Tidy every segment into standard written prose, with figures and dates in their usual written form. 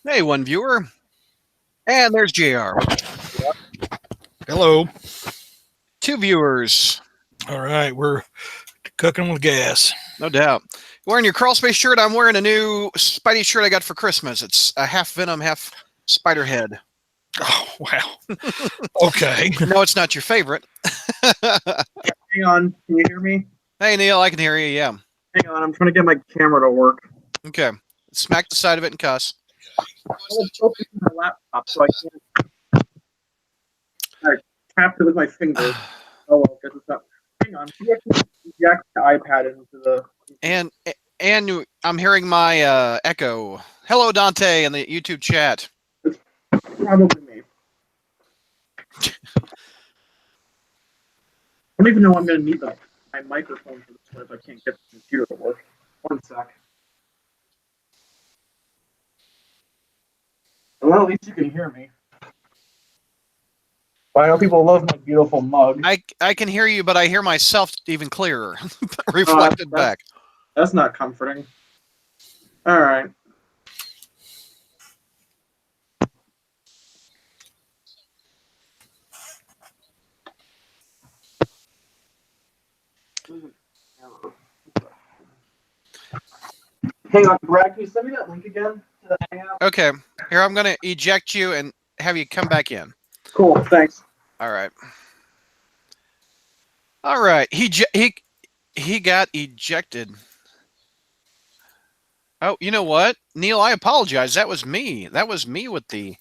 Hey, one viewer. And there's JR. Hello. Two viewers. All right, we're cooking with gas. No doubt. Wearing your crawl space shirt. I'm wearing a new Spidey shirt I got for Christmas. It's a half Venom, half Spiderhead. Oh, wow. Okay. No, it's not your favorite. Hang on, can you hear me? Hey, Neil, I can hear you. Yeah. Hang on, I'm trying to get my camera to work. Okay. Smack the side of it and cuss. I was focusing my laptop, so I can't. I tapped it with my fingers. Oh well, guess it's not. Hang on, can you actually eject the iPad into the. And I'm hearing my echo. Hello, Dante, in the YouTube chat. Probably me. I don't even know I'm going to need my microphone for this one if I can't get the computer to work. One sec. Well, at least you can hear me. But I know people love my beautiful mug. I can hear you, but I hear myself even clearer, reflected back. That's not comforting. All right. Hang on, Brad, can you send me that link again to the Hangout? Okay. Here, I'm going to eject you and have you come back in. Cool, thanks. All right. All right. He got ejected. Oh, you know what, Neil? I apologize. That was me. That was me with the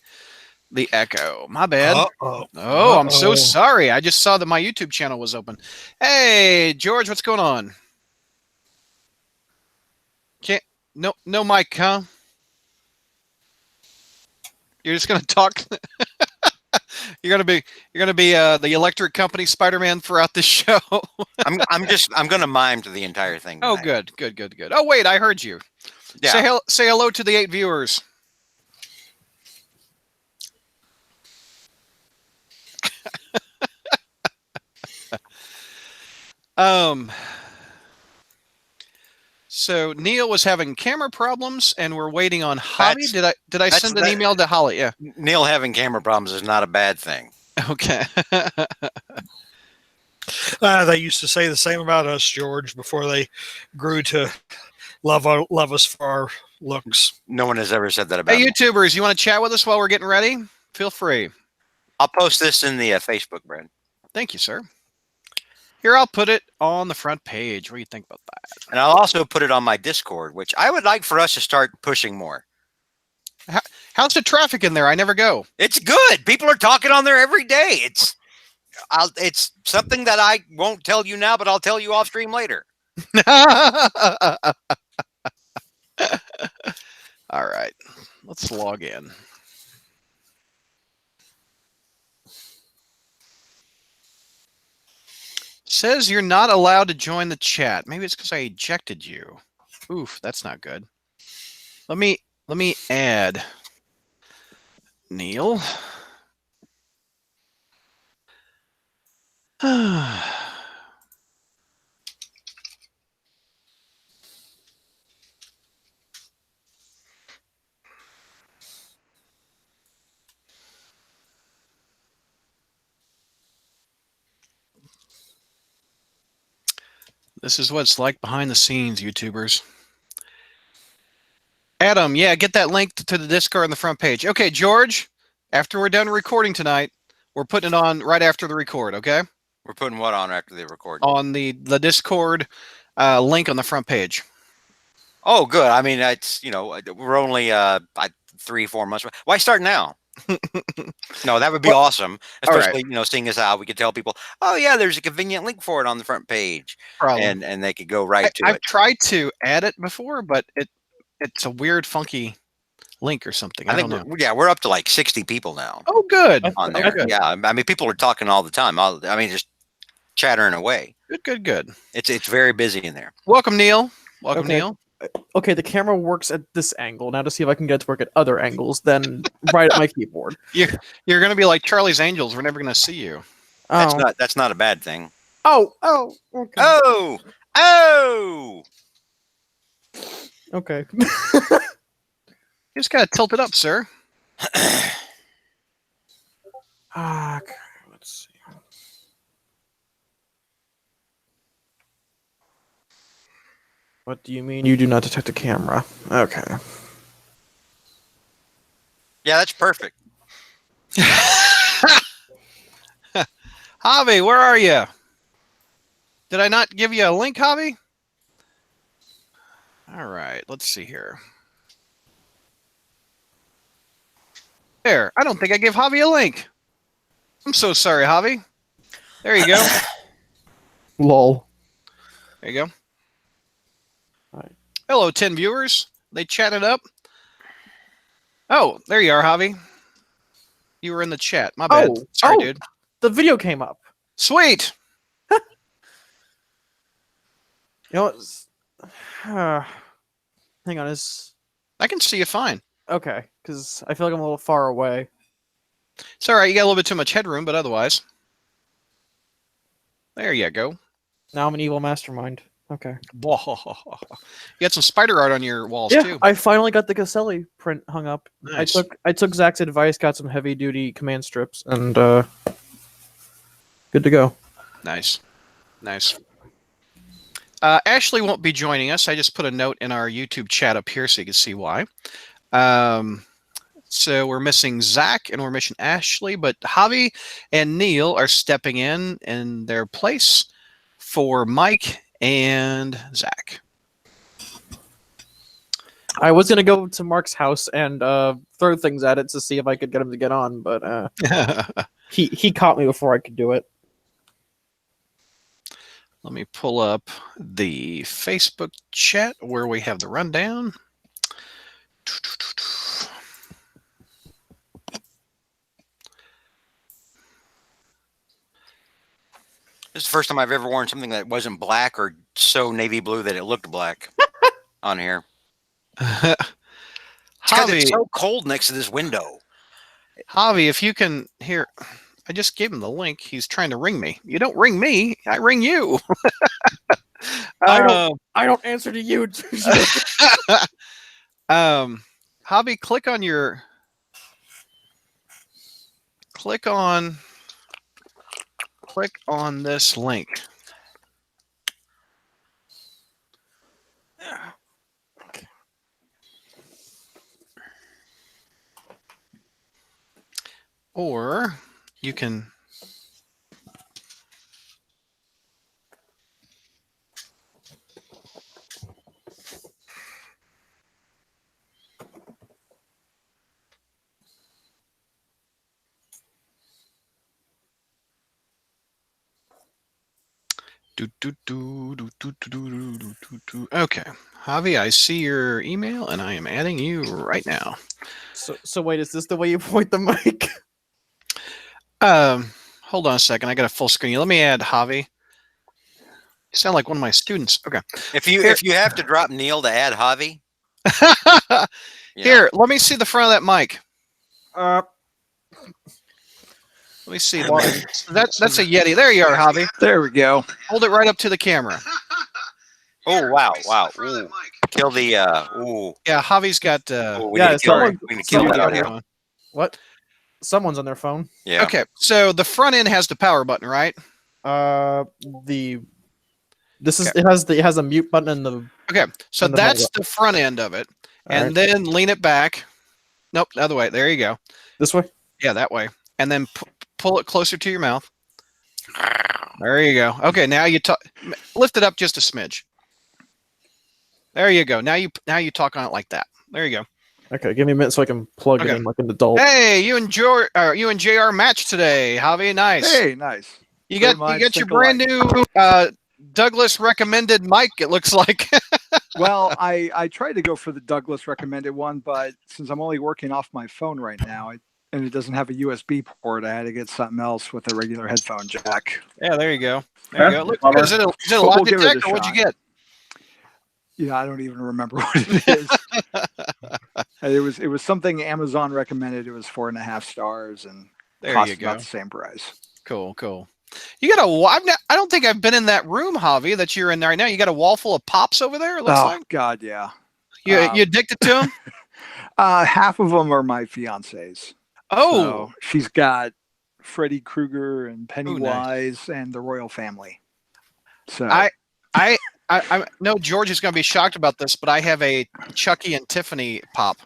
echo. My bad. Uh-oh. Oh, I'm so sorry. I just saw that my YouTube channel was open. Hey, George, what's going on? Can't no mic, huh? You're just gonna talk. You're gonna be the electric company Spider-Man throughout the show. I'm gonna mime to the entire thing. Oh, tonight. good. Oh, wait, I heard you. Yeah. Say hello to the 8 viewers. So Neil was having camera problems, and we're waiting on Holly. Did I send an email to Holly? Yeah. Neil having camera problems is not a bad thing. Okay. They used to say the same about us, George, before they grew to love us for our looks. No one has ever said that about Hey, me. YouTubers, you want to chat with us while we're getting ready? Feel free. I'll post this in the Facebook, Brad. Thank you, sir. Here, I'll put it on the front page. What do you think about that? And I'll also put it on my Discord, which I would like for us to start pushing more. How's the traffic in there? I never go. It's good. People are talking on there every day. It's something that I won't tell you now, but I'll tell you off stream later. All right. Let's log in. Says you're not allowed to join the chat. Maybe it's because I ejected you. Oof, that's not good. Let me add Neil. This is what it's like behind the scenes, YouTubers. Adam, yeah, get that link to the Discord on the front page. Okay, George, after we're done recording tonight, we're putting it on right after the record, okay? We're putting what on after they record? On the Discord link on the front page. Oh, good. I mean, it's, we're only 3-4 months. Why start now? No, that would be awesome. Especially, seeing as how we could tell people, oh yeah, there's a convenient link for it on the front page. Problem. And they could go right to it. I've tried to add it before, but it's a weird, funky link or something. I don't know. We're up to like 60 people now. Oh, good. On there. Okay. Yeah, I mean, people are talking all the time. Just chattering away. Good. It's very busy in there. Welcome, Neil. Neil. Okay, the camera works at this angle. Now to see if I can get it to work at other angles, then right at my keyboard. You're going to be like Charlie's Angels. We're never going to see you. That's not a bad thing. Oh. Okay. Oh. Okay. You just gotta tilt it up, sir. Okay, let's see. What do you mean you do not detect a camera? Okay. Yeah, that's perfect. Javi, where are you? Did I not give you a link, Javi? All right, let's see here. There, I don't think I gave Javi a link. I'm so sorry, Javi. There you go. Lol. There you go. Alright. Hello, 10 viewers. They chatted up. Oh, there you are, Javi. You were in the chat. My bad. Sorry, dude. The video came up. Sweet. You know what? Hang on, is I can see you fine. okay, because I feel like I'm a little far away. It's all right. You got a little bit too much headroom, but otherwise. There you go. Now I'm an evil mastermind. Okay. You got some spider art on your walls, Yeah, too. I finally got the Caselli print hung up. Nice. I took Zach's advice, got some heavy duty command strips, and good to go. Nice. Nice. Ashley won't be joining us. I just put a note in our YouTube chat up here so you can see why. So we're missing Zach and we're missing Ashley, but Javi and Neil are stepping in their place for Mike and Zach. I was gonna go to Mark's house and throw things at it to see if I could get him to get on, but he caught me before I could do it. Let me pull up the Facebook chat where we have the rundown. This is the first time I've ever worn something that wasn't black or so navy blue that it looked black on here. It's 'cause it's Javi, so cold next to this window. Javi, if you can hear, I just gave him the link. He's trying to ring me. You don't ring me. I ring you. I don't answer to you. Javi, click on this link. Or you can Okay, Javi, I see your email and I am adding you right now. So wait, is this the way you point the mic? Hold on a second. I got a full screen. Let me add Javi. You sound like one of my students. Okay. If you have to drop Neil to add Javi, you Here, let me see the front of that mic. Let me see. That's a Yeti. There you are, Javi. There we go. Hold it right up to the camera. Oh wow! Ooh. Kill the ooh. Yeah, Javi's got. Ooh, we yeah, need to kill, someone- we need to kill someone- that audio. What? Someone's on their phone. Yeah. Okay, so the front end has the power button, right? It has a mute button in the. Okay, so And the that's power the front end of it, and Alright. then lean it back. Nope, the other way. There you go. This way. Yeah, that way, and then pull it closer to your mouth. There you go. Okay, now you talk. Lift it up just a smidge. There you go. Now you talk on it like that. There you go. Okay, give me a minute so I can plug it Okay. in like an adult. Hey, you and JR match today, Javi. Nice. Hey, nice. you great got minds your think brand new Douglas recommended mic. It looks like. Well, I tried to go for the Douglas recommended one, but since I'm only working off my phone right now, and it doesn't have a USB port, I had to get something else with a regular headphone jack. Yeah, there you go. There you go. Look, Bummer. is it a We'll give it Logitech a or what'd you shot. get? Yeah, I don't even remember what it is. It was something Amazon recommended. It was 4.5 stars and There cost you about go. the same price. Cool. You got I don't think I've been in that room, Javi, that you're in there right now. You got a wall full of pops over there. It looks Oh like God, yeah. you addicted to them. Half of them are my fiance's. Oh, So she's got Freddy Krueger and Ooh, nice. Pennywise and the royal family. So I know George is going to be shocked about this, but I have a Chucky and Tiffany pop.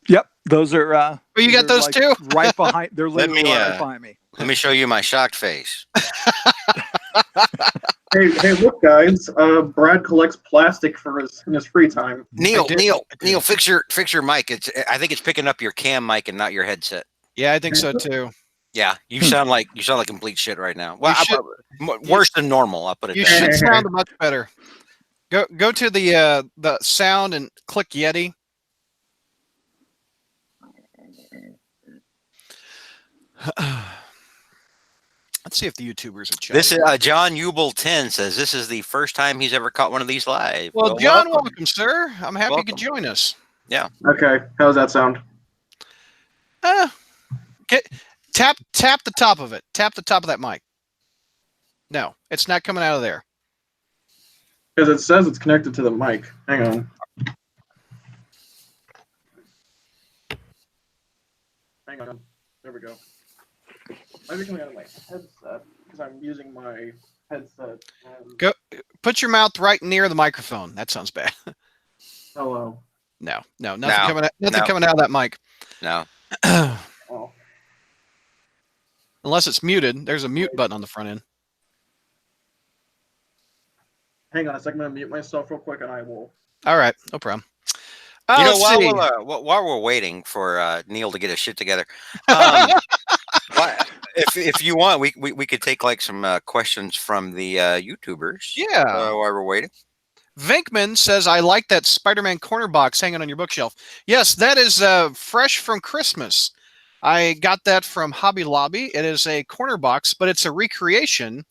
yep, those are. Oh, you got those too? Right behind. They're Let literally me, right behind me. Let me show you my shocked face. Hey, look, guys. Brad collects plastic for in his free time. Neil, did. Neil, fix your mic. I think it's picking up your cam mic and not your headset. Yeah, I think so too. Yeah, you sound like complete shit right now. Well, should- worse than normal. I'll put it. You that way. should sound much better. Go to the sound and click Yeti. Let's see if the YouTubers have checked. This is John Ubel 10 says this is the first time he's ever caught one of these live. Well, John, welcome, sir. I'm happy you could Welcome. join us. Okay, how's that sound? Tap the top of it. Tap the top of that mic. No, it's not coming out of there. Because it says it's connected to the mic. Hang on. Hang on. There we go. Might be coming out of my headset because I'm using my headset. And... Go put your mouth right near the microphone. That sounds bad. Hello. No, nothing No, coming out, nothing no. coming out of that mic. No. Oh. Unless it's muted. There's a mute button on the front end. Hang on a second. I'm going to mute myself real quick and I will. All right, no problem. You know, Let's see. while we're waiting for Neil to get his shit together, if you want, we could take like some questions from the YouTubers. Yeah. While we're waiting. Vinkman says, I like that Spider-Man corner box hanging on your bookshelf. Yes, that is fresh from Christmas. I got that from Hobby Lobby. It is a corner box, but it's a recreation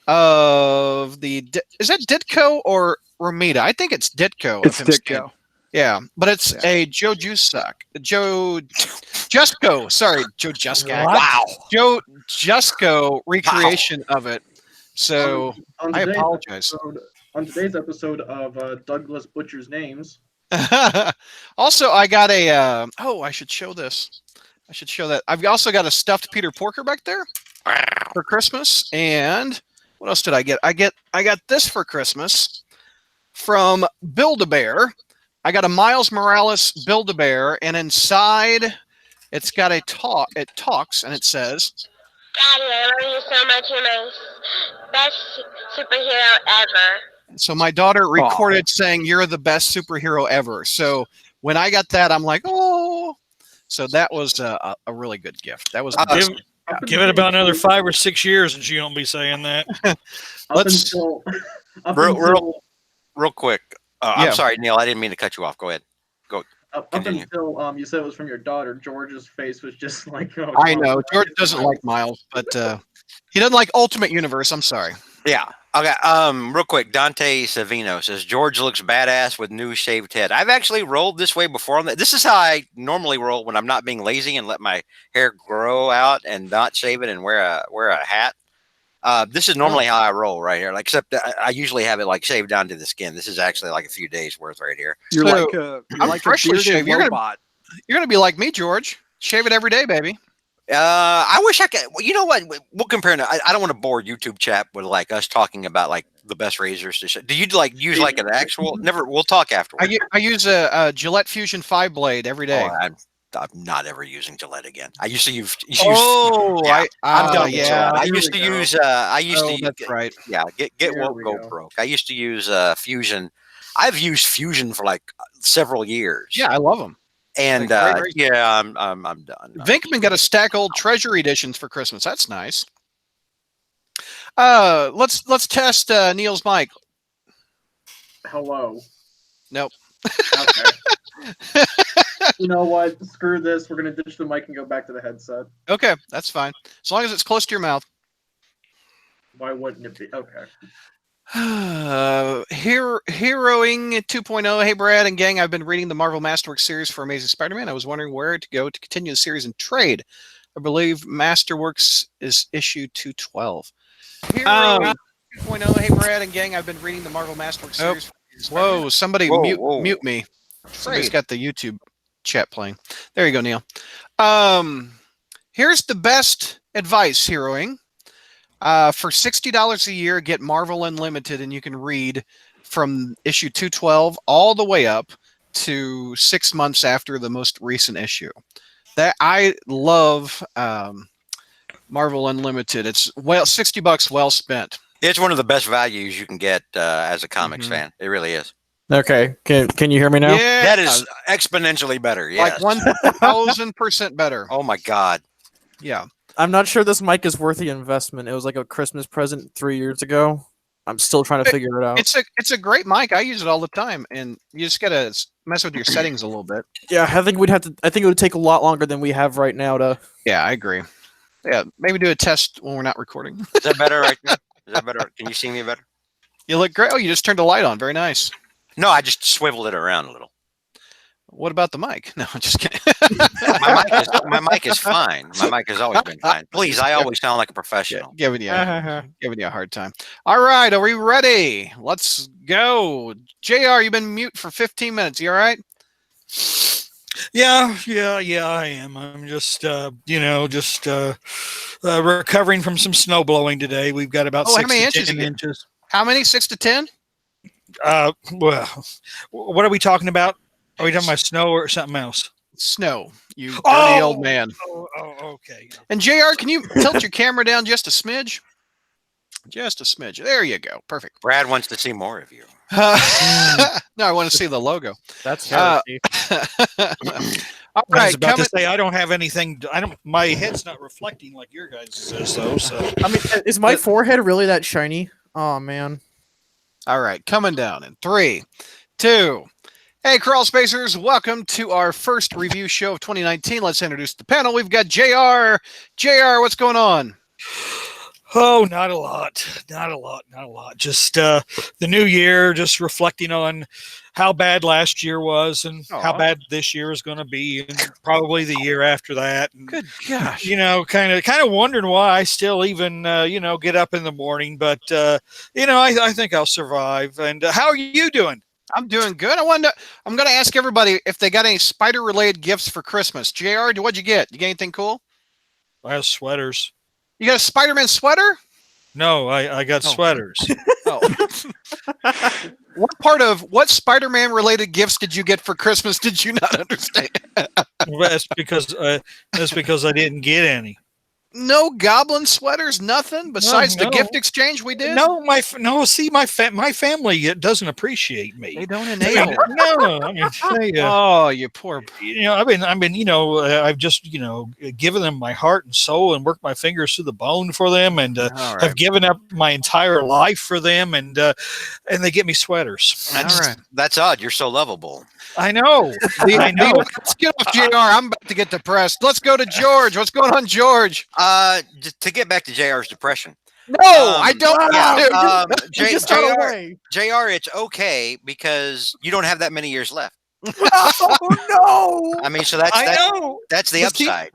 of the... Is that Ditko or Romita? I think it's Ditko. It's Ditko. Yeah, but it's a Joe Jusko. Sorry, Joe Jusko. Wow. Joe Jusko recreation of it. So On I today's apologize. on today's episode of Douglas Butcher's Names. Also, I got a. I should show this. I should show that. I've also got a stuffed Peter Porker back there for Christmas. And what else did I get? I got this for Christmas from Build-A-Bear. I got a Miles Morales Build-A-Bear, and inside it's got a talk. It talks, and it says, Daddy, I love you so much. You're my best superhero ever. so my daughter recorded saying, "You're the best superhero ever." So when I got that, I'm like, oh. So that was a really good gift. That was Give it about another 5 or 6 years, and she won't be saying that. Let's- Real quick. I'm sorry, Neil. I didn't mean to cut you off. Go ahead. Up Continue. until you said it was from your daughter, George's face was just like, oh, I know George doesn't like Miles, but he doesn't like Ultimate Universe. I'm sorry. Yeah. Okay. Real quick. Dante Savino says George looks badass with new shaved head. I've actually rolled this way before on that. This is how I normally roll when I'm not being lazy and let my hair grow out and not shave it and wear a hat. This is normally how I roll right here. Like, except I usually have it like shaved down to the skin. This is actually like a few days worth right here. You're So, like a I'm like freshly a bearded shaved. You're robot. gonna be like me, George. Shave it every day, baby. I wish I could. Well, you know what? We'll compare. I don't want to bore YouTube chat with like us talking about like the best razors to shave. Do you like use like an actual? Never. We'll talk afterwards. I use a Gillette Fusion 5 blade every day. Oh, I'm not ever using Gillette again. I used to use. Oh, yeah, I'm done with yeah. Gillette. I Here used we to go. use. I used Oh, to. that's right. Yeah, get Here woke, we go go. broke. I used to use Fusion. I've used Fusion for like several years. Yeah, I love them. and Like, great razor. yeah, I'm done. Vinkman got a stack of old Treasury editions for Christmas. That's nice. Let's test Neil's mic. Hello. Nope. Okay. You know what? Screw this. We're gonna ditch the mic and go back to the headset. Okay, that's fine. As long as it's close to your mouth. Why wouldn't it be? Okay. Heroing 2.0. Hey, Brad and gang. I've been reading the Marvel Masterworks series for Amazing Spider-Man. I was wondering where to go to continue the series in trade. I believe Masterworks is issue 212. Heroing 2.0. Hey, Brad and gang. I've been reading the Marvel Masterworks series. Whoa! Somebody Whoa, mute whoa. mute me. Somebody's got the YouTube. chat playing. There you go, Neil. Here's the best advice, Heroing. For $60 a year, get Marvel Unlimited, and you can read from issue 212 all the way up to 6 months after the most recent issue. That I love Marvel Unlimited. It's $60 well spent. It's one of the best values you can get as a comics fan. It really is. Okay. Can you hear me now? Yeah, That is exponentially better. Yes. like 1,000% better. Oh my God. Yeah. I'm not sure this mic is worth the investment. It was like a Christmas present 3 years ago. I'm still trying to figure it out. It's a great mic. I use it all the time, and you just gotta mess with your settings a little bit. Yeah, I think we'd have to. I think it would take a lot longer than we have right now to. Yeah, I agree. Yeah, maybe do a test when we're not recording. Is that better right now? Is that better? Can you see me better? You look great. Oh, you just turned the light on. Very nice. No, I just swiveled it around a little. What about the mic? No, I'm just kidding. My mic is fine. My mic has always been fine. Please, I always sound like a professional. Giving you a hard time. All right, are we ready? Let's go. JR, you've been mute for 15 minutes. You all right? Yeah, I am. I'm just, recovering from some snow blowing today. We've got about 6 how many to inches 10 inches. How many? 6 to 10? Well, what are we talking about? Are we talking about snow or something else? Snow, you dirty old man. Oh, okay. And JR, can you tilt your camera down just a smidge? Just a smidge. There you go. Perfect. Brad wants to see more of you. No, I want to see the logo. That's All I right, was about to say I don't have anything. My head's not reflecting like your guys' is though. So I mean, is my forehead really that shiny? Oh man. All right, coming down in 3, 2. Hey, Crawl Spacers, welcome to our first review show of 2019. Let's introduce the panel. We've got JR. JR, what's going on? Oh, not a lot. Just the new year, just reflecting on how bad last year was and how bad this year is going to be, and probably the year after that. And, Good gosh. Kind of wondering why I still even, get up in the morning. But, I think I'll survive. And how are you doing? I'm doing good. I'm going to ask everybody if they got any spider-related gifts for Christmas. JR, what'd you get? You get anything cool? I have sweaters. You got a Spider-Man sweater? No, I got sweaters. Oh. What Spider-Man related gifts did you get for Christmas? Did you not understand? Well, that's because I didn't get any. No goblin sweaters, nothing besides the gift exchange we did. No, my family doesn't appreciate me. They don't enable. No, I mean, oh, you poor. I've just given them my heart and soul and worked my fingers to the bone for them, and have given up my entire life for them, and they get me sweaters. That's odd. You're so lovable. I know. I know. Let's get off JR. I'm about to get depressed. Let's go to George. What's going on, George? To get back to JR's depression. No, I don't. Yeah, JR, it's okay because you don't have that many years left. Oh no! I mean, so I know. that's the But see- upside.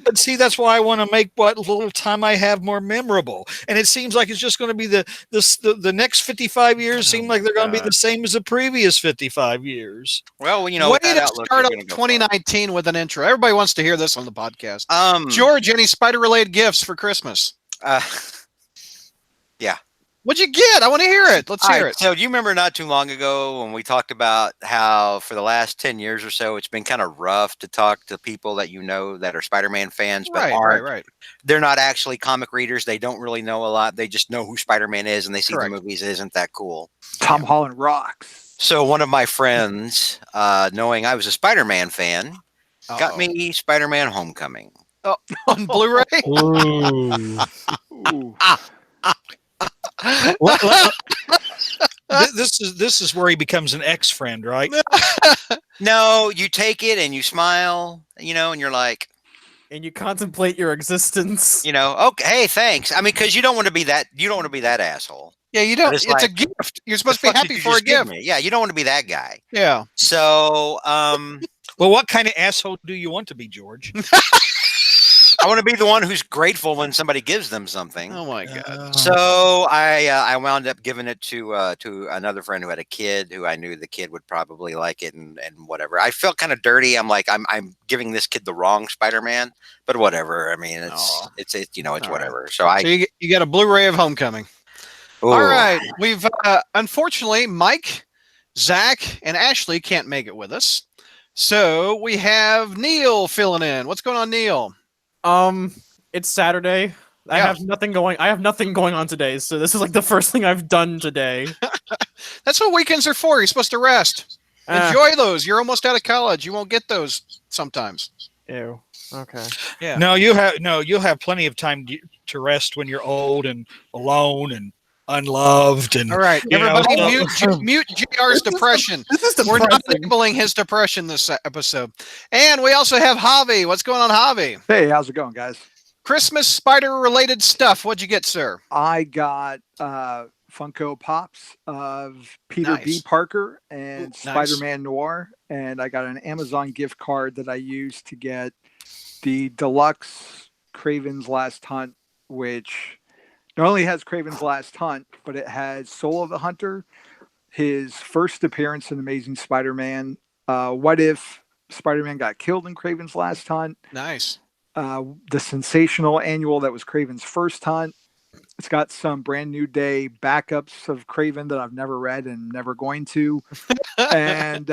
But see, that's why I want to make what little time I have more memorable. And it seems like it's just going to be the next 55 years seem like they're going to be the same as the previous 55 years. Well, Way with that to outlook, start you're off gonna go far. 2019 with an intro. Everybody wants to hear this on the podcast. George, any spider-related gifts for Christmas? Yeah. What'd you get? I want to hear it. Let's hear it. So do you remember not too long ago when we talked about how for the last 10 years or so, it's been kind of rough to talk to people that that are Spider-Man fans, but aren't. Right. They're not actually comic readers. They don't really know a lot. They just know who Spider-Man is, and they see the movies. Isn't that cool? Tom Holland rocks. So one of my friends, knowing I was a Spider-Man fan, got me Spider-Man Homecoming. On Blu-ray? Ooh. This is where he becomes an ex-friend, right? No, you take it and you smile, and you're like, And you contemplate your existence. okay, hey, thanks. I mean, because you don't want to be that. You don't want to be that asshole. Yeah, you don't. It's It's a like, gift. You're supposed to be happy for a gift. Yeah, you don't want to be that guy. Yeah. So, Well, what kind of asshole do you want to be, George? I want to be the one who's grateful when somebody gives them something. Oh my god. So I wound up giving it to another friend who had a kid who I knew the kid would probably like it and whatever. I felt kind of dirty. I'm like I'm giving this kid the wrong Spider-Man, but whatever. I mean, it's it's whatever. Right. So you get a Blu-ray of Homecoming. Ooh. All right, we've unfortunately Mike, Zach, and Ashley can't make it with us, so we have Neil filling in. What's going on, Neil? It's Saturday. I Yeah. have nothing going. I have nothing going on today, so this is like the first thing I've done today. That's what weekends are for. You're supposed to rest. Enjoy those. You're almost out of college. You won't get those sometimes. Ew. Okay. Yeah. No, you'll have plenty of time to rest when you're old and alone and unloved and All right, you know, everybody, so- mute JR's depression. This is We're not depressing. labeling his depression this episode. And we also have Javi. What's going on, Javi? Hey, how's it going, guys? Christmas spider-related stuff. What'd you get, sir? I got Funko Pops of Peter B. Nice. Parker and Nice. Spider-Man Noir, and I got an Amazon gift card that I used to get the deluxe Craven's Last Hunt, which not only has Craven's Last Hunt, but it has Soul of the Hunter, his first appearance in Amazing Spider-Man, What If Spider-Man Got Killed in Craven's Last Hunt, Nice. the sensational annual that was Craven's first hunt. It's got some Brand New Day backups of Craven that I've never read and never going to, and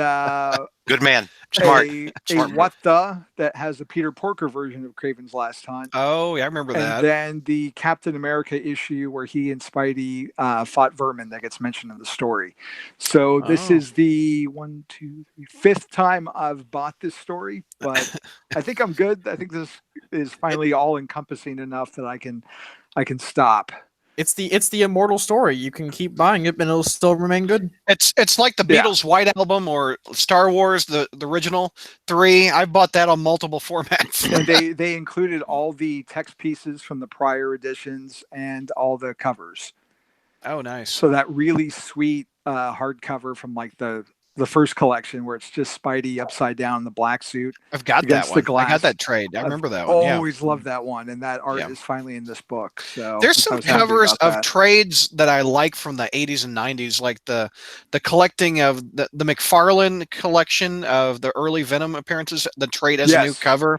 Good man. Smart. a Smart move. What the that has a Peter Porker version of Craven's Last Hunt. Oh, yeah, I remember And that. then the Captain America issue where he and Spidey fought Vermin that gets mentioned in the story. So this Oh. is the 5th time I've bought this story, but I think I'm good. I think this is finally all encompassing enough that I can stop. It's the immortal story. You can keep buying it, and it'll still remain good. It's like the Yeah. Beatles' White Album or Star Wars, the original 3. I bought that on multiple formats. And they included all the text pieces from the prior editions and all the covers. Oh, nice. So that really sweet hardcover from like the first collection where it's just Spidey upside down in the black suit. I've got that against the one. I glass. got that trade. I I've remember that one. Yeah. Always loved that one, and that art Yeah. is finally in this book. So There's I some was happy covers about of that. trades that I like from the 80s and 90s, like the collecting of the McFarlane collection of the early Venom appearances, the trade as a new Yes. cover.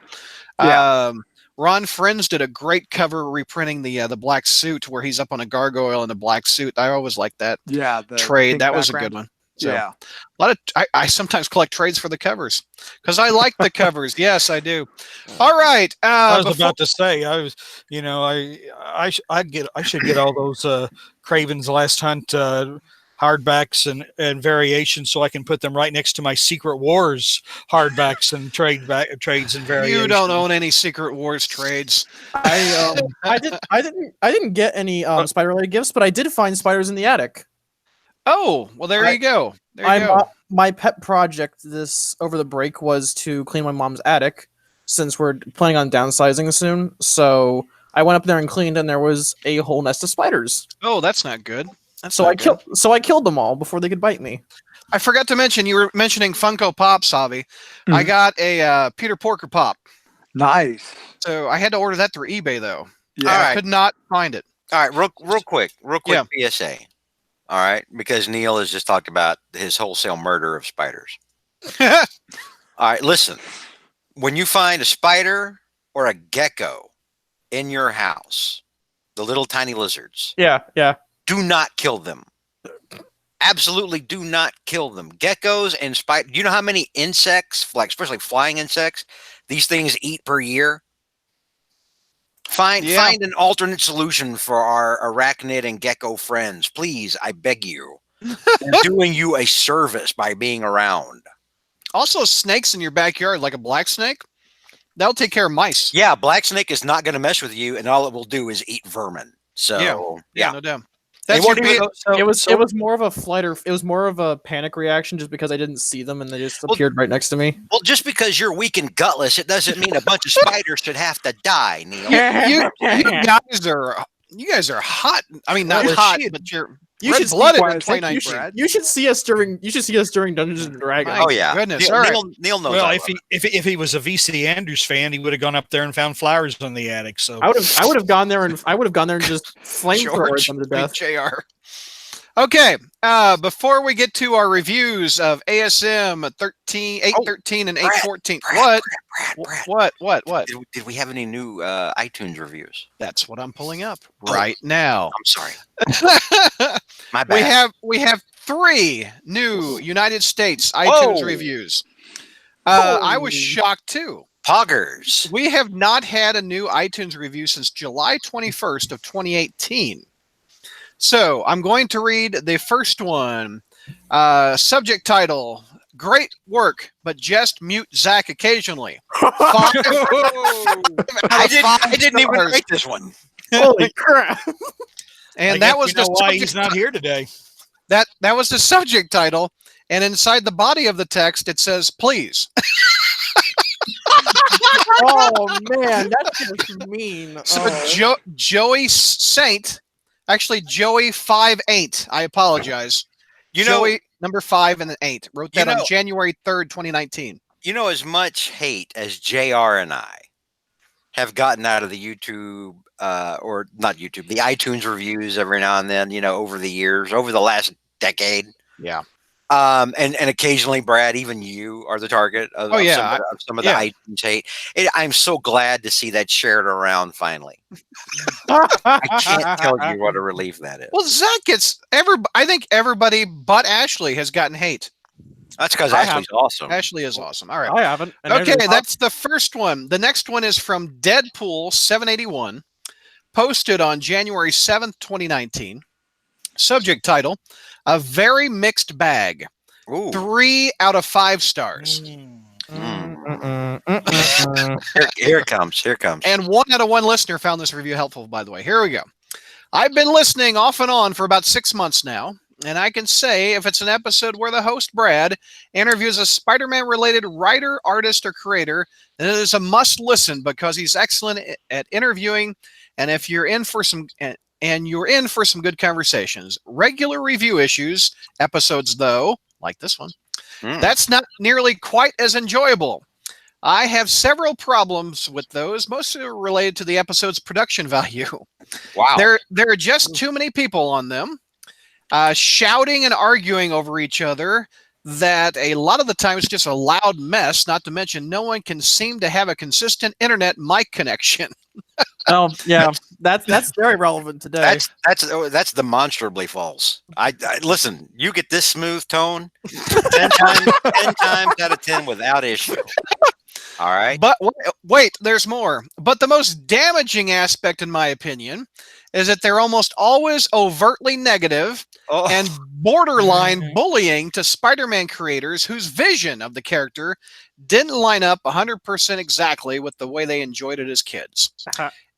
Yeah. Ron Friends did a great cover reprinting the black suit where he's up on a gargoyle in a black suit. I always liked that Yeah, the trade. pink That was a background. good one. So, Yeah, a lot of I sometimes collect trades for the covers because I like the covers. Yes, I do. All right. I was before- about to say, I should get all those Craven's Last Hunt hardbacks and variations so I can put them right next to my Secret Wars hardbacks and trades and variations. you don't own any Secret Wars trades. I didn't get any spider-related gifts, but I did find spiders in the attic. Oh, well, there you go. There you I'm go. my pet project this over the break was to clean my mom's attic, since we're planning on downsizing soon. So I went up there and cleaned, and there was a whole nest of spiders. Oh, that's not good. That's So not I good. killed them all before they could bite me. I forgot to mention you were mentioning Funko Pops, Javi. I Mhm. got a Peter Porker pop, nice. so I had to order that through eBay though. Yeah, All I right. could not find it. All right, real quick Yeah. PSA. All right, because Neil has just talked about his wholesale murder of spiders. All right, listen. When you find a spider or a gecko in your house, the little tiny lizards, Yeah. do not kill them. Absolutely do not kill them. Geckos and spiders. Do you know how many insects, like especially flying insects, these things eat per year? Find an alternate solution for our arachnid and gecko friends, please. I beg you. They're doing you a service by being around. Also, snakes in your backyard, like a black snake, that'll take care of mice. Yeah, black snake is not going to mess with you, and all it will do is eat vermin. So yeah. No doubt. They That's your won't even P- It was more of a flight or it was more of a panic reaction just because I didn't see them and they just appeared right next to me. Well, just because you're weak and gutless, it doesn't mean a bunch of spiders should have to die, Neil. you guys are hot. I mean, not Well, hot, shit. but you're You Red should blooded Why, in thank you, 2019. Brad. You should see us during Dungeons and Dragons. My Oh yeah, goodness. Neil, All right. Neil knows. Well, I if love he it. if he was a VC Andrews fan, he would have gone up there and found flowers on the attic. So I would have gone there and just flamethrowered George, them to I mean, death. JR. Okay, before we get to our reviews of ASM 813 and 814, Brad. what? Did we have any new iTunes reviews? That's what I'm pulling up right now. I'm sorry. My bad. we have 3 new United States iTunes Whoa. reviews. I was Holy. shocked too. Poggers. We have not had a new iTunes review since July 21st of 2018. So I'm going to read the first one. Subject title: Great work, but just mute Zach occasionally. 5 I didn't even write this one. Holy crap! And I that guess was we know the why subject he's not here today. that was the subject title, and inside the body of the text it says please. Oh man, that's just mean. So Oh. Joey Saint, actually Joey 58. I apologize. You know, Joey number 5 and 8 wrote You that on know- January 3rd, 2019. as much hate as JR and I have gotten out of the YouTube, or not YouTube, the iTunes reviews every now and then, over the years, over the last decade. Yeah. And occasionally, Brad, even you are the target of, Oh, yeah. of some of the iTunes hate. I'm so glad to see that shared around finally. I can't tell you what a relief that is. Well, Zach gets I think everybody but Ashley has gotten hate. That's because I Ashley's awesome. Ashley is awesome. All right. I haven't. And Okay, there's a- that's the first one. The next one is from Deadpool 781, posted on January 7th, 2019. Subject title: A very mixed bag. Ooh. 3 out of 5 stars. Here it comes. Here it comes. And 1 out of 1 listener found this review helpful, by the way. Here we go. I've been listening off and on for about 6 months now, and I can say if it's an episode where the host, Brad, interviews a Spider-Man related writer, artist, or creator, then it is a must listen because he's excellent at interviewing, and if you're in for some good conversations. Regular review issues, episodes though, like this one, that's not nearly quite as enjoyable. I have several problems with those, mostly related to the episode's production value. Wow. There are just too many people on them, shouting and arguing over each other, that a lot of the time it's just a loud mess, not to mention no one can seem to have a consistent internet mic connection. Oh yeah, that's very relevant today. That's demonstrably false. I listen. You get this smooth tone 10 times out of 10 without issue. All right. But wait, there's more. But the most damaging aspect, in my opinion, is that they're almost always overtly negative and borderline bullying to Spider-Man creators whose vision of the character didn't line up 100% exactly with the way they enjoyed it as kids.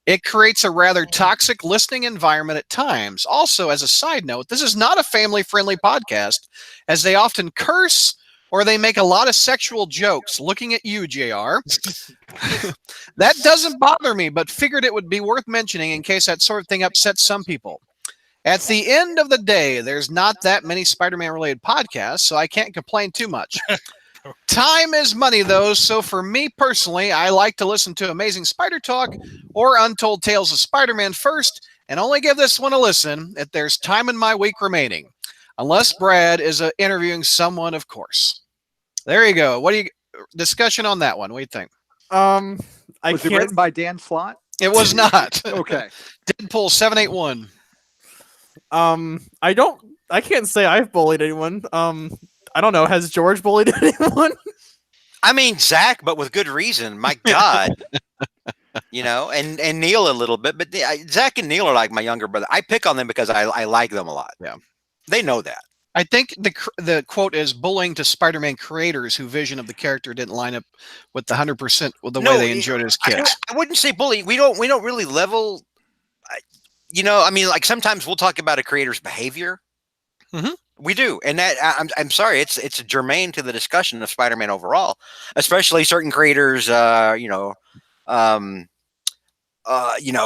It creates a rather toxic listening environment at times. Also, as a side note, this is not a family-friendly podcast, as they often curse or they make a lot of sexual jokes. Looking at you, JR. That doesn't bother me, but figured it would be worth mentioning in case that sort of thing upsets some people. At the end of the day, there's not that many Spider-Man related podcasts, so I can't complain too much. Time is money, though, so for me personally, I like to listen to Amazing Spider Talk or Untold Tales of Spider-Man first, and only give this one a listen if there's time in my week remaining. Unless Brad is interviewing someone, of course. There you go. What do you discussion on that one? What do you think? Was it written by Dan Slott? It was not. Okay. Deadpool 781. I can't say I've bullied anyone. I don't know. Has George bullied anyone? I mean, Zach, but with good reason. My God. And Neil a little bit, but Zach and Neil are like my younger brother. I pick on them because I like them a lot. Yeah. They know that. I think the quote is bullying to Spider-Man creators whose vision of the character didn't line up with the 100% with the way they enjoyed it as kids. I wouldn't say bullying. We don't really level. I mean, like sometimes we'll talk about a creator's behavior. Mhm. We do, and that I'm sorry, it's germane to the discussion of Spider-Man overall, especially certain creators.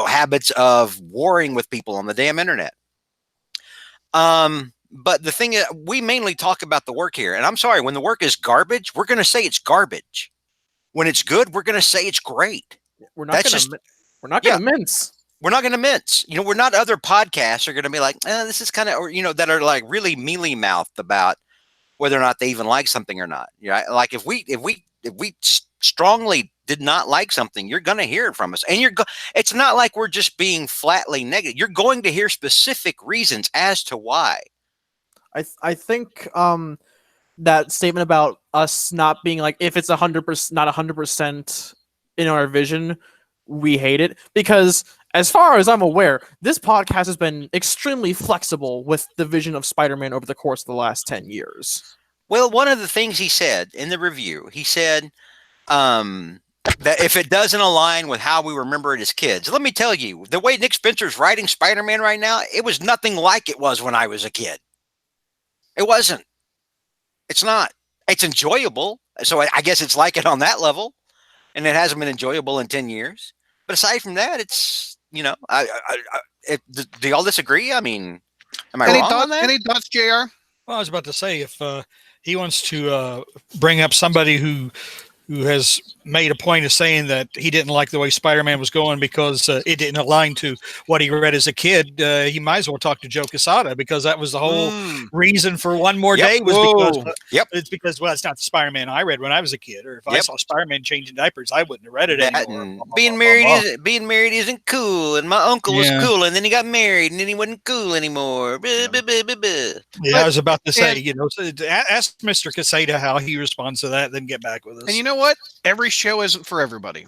Habits of warring with people on the damn internet. But the thing is, we mainly talk about the work here. And I'm sorry, when the work is garbage, we're going to say it's garbage. When it's good, we're going to say it's great. We're not going to mince. We're not going to mince. You know, we're not other podcasts are going to be like, this is kind of, or, you know, that are like really mealy mouthed about whether or not they even like something or not. You know, like if we strongly did not like something, you're going to hear it from us. And it's not like we're just being flatly negative. You're going to hear specific reasons as to why. I think that statement about us not being like, if it's 100%, not 100% in our vision, we hate it, because as far as I'm aware, this podcast has been extremely flexible with the vision of Spider-Man over the course of the last 10 years. Well, one of the things he said in the review, he said that if it doesn't align with how we remember it as kids, let me tell you, the way Nick Spencer's writing Spider-Man right now, it was nothing like it was when I was a kid. It wasn't. It's not. It's enjoyable. So I guess it's like it on that level. And it hasn't been enjoyable in 10 years. But aside from that, it's, you know, do y'all disagree? I mean, am I wrong on that? Any thoughts, JR? Well, I was about to say, if he wants to bring up somebody who has made a point of saying that he didn't like the way Spider-Man was going because it didn't align to what he read as a kid, he might as well talk to Joe Quesada, because that was the whole reason for One More Day was because it's because, well, it's not the Spider-Man I read when I was a kid, or if I saw Spider-Man changing diapers, I wouldn't have read it anymore. Being married isn't cool, and my uncle was cool, and then he got married, and then he wasn't cool anymore. I was about to say, you know, ask Mr. Quesada how he responds to that, then get back with us. And you know what? Every show isn't for everybody.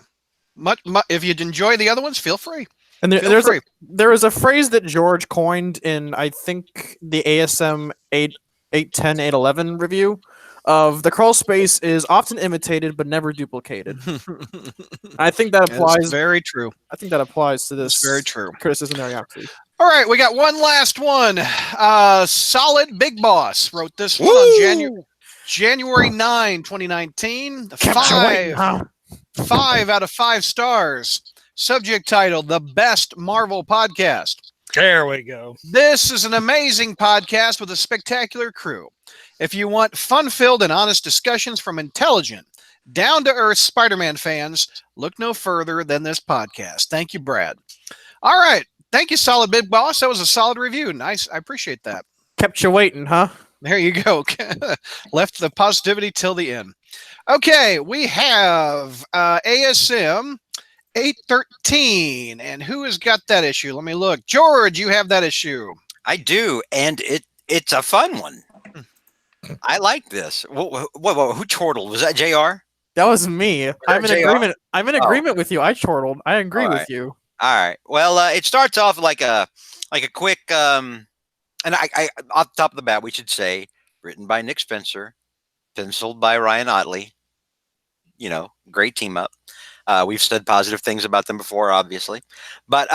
If you'd enjoy the other ones, feel free. And there is a phrase that George coined in, I think, the ASM 810 811 review of the crawl space is often imitated but never duplicated. I think that applies. That's very true. I think that applies to this. That's very true. Criticism there, actually. All right, we got one last one. Solid Big Boss wrote this one on January 9, 2019. 5 out of 5 stars. Subject title: The Best Marvel Podcast. There we go. This is an amazing podcast with a spectacular crew. If you want fun-filled and honest discussions from intelligent, down-to-earth Spider-Man fans, look no further than this podcast. Thank you, Brad. All right. Thank you, Solid Big Boss. That was a solid review. Nice. I appreciate that. Kept you waiting, huh? There you go. Left the positivity till the end. Okay, we have ASM 813. And who has got that issue? Let me look. George, you have that issue. I do, and it's a fun one. I like this. Who chortled? Was that JR? That was me. I'm in agreement. I'm in agreement with you. I chortled. I agree with you. All right. Well, it starts off like a quick and I off the top of the bat, we should say, written by Nick Spencer, penciled by Ryan Otley. You know, great team up. We've said positive things about them before, obviously. But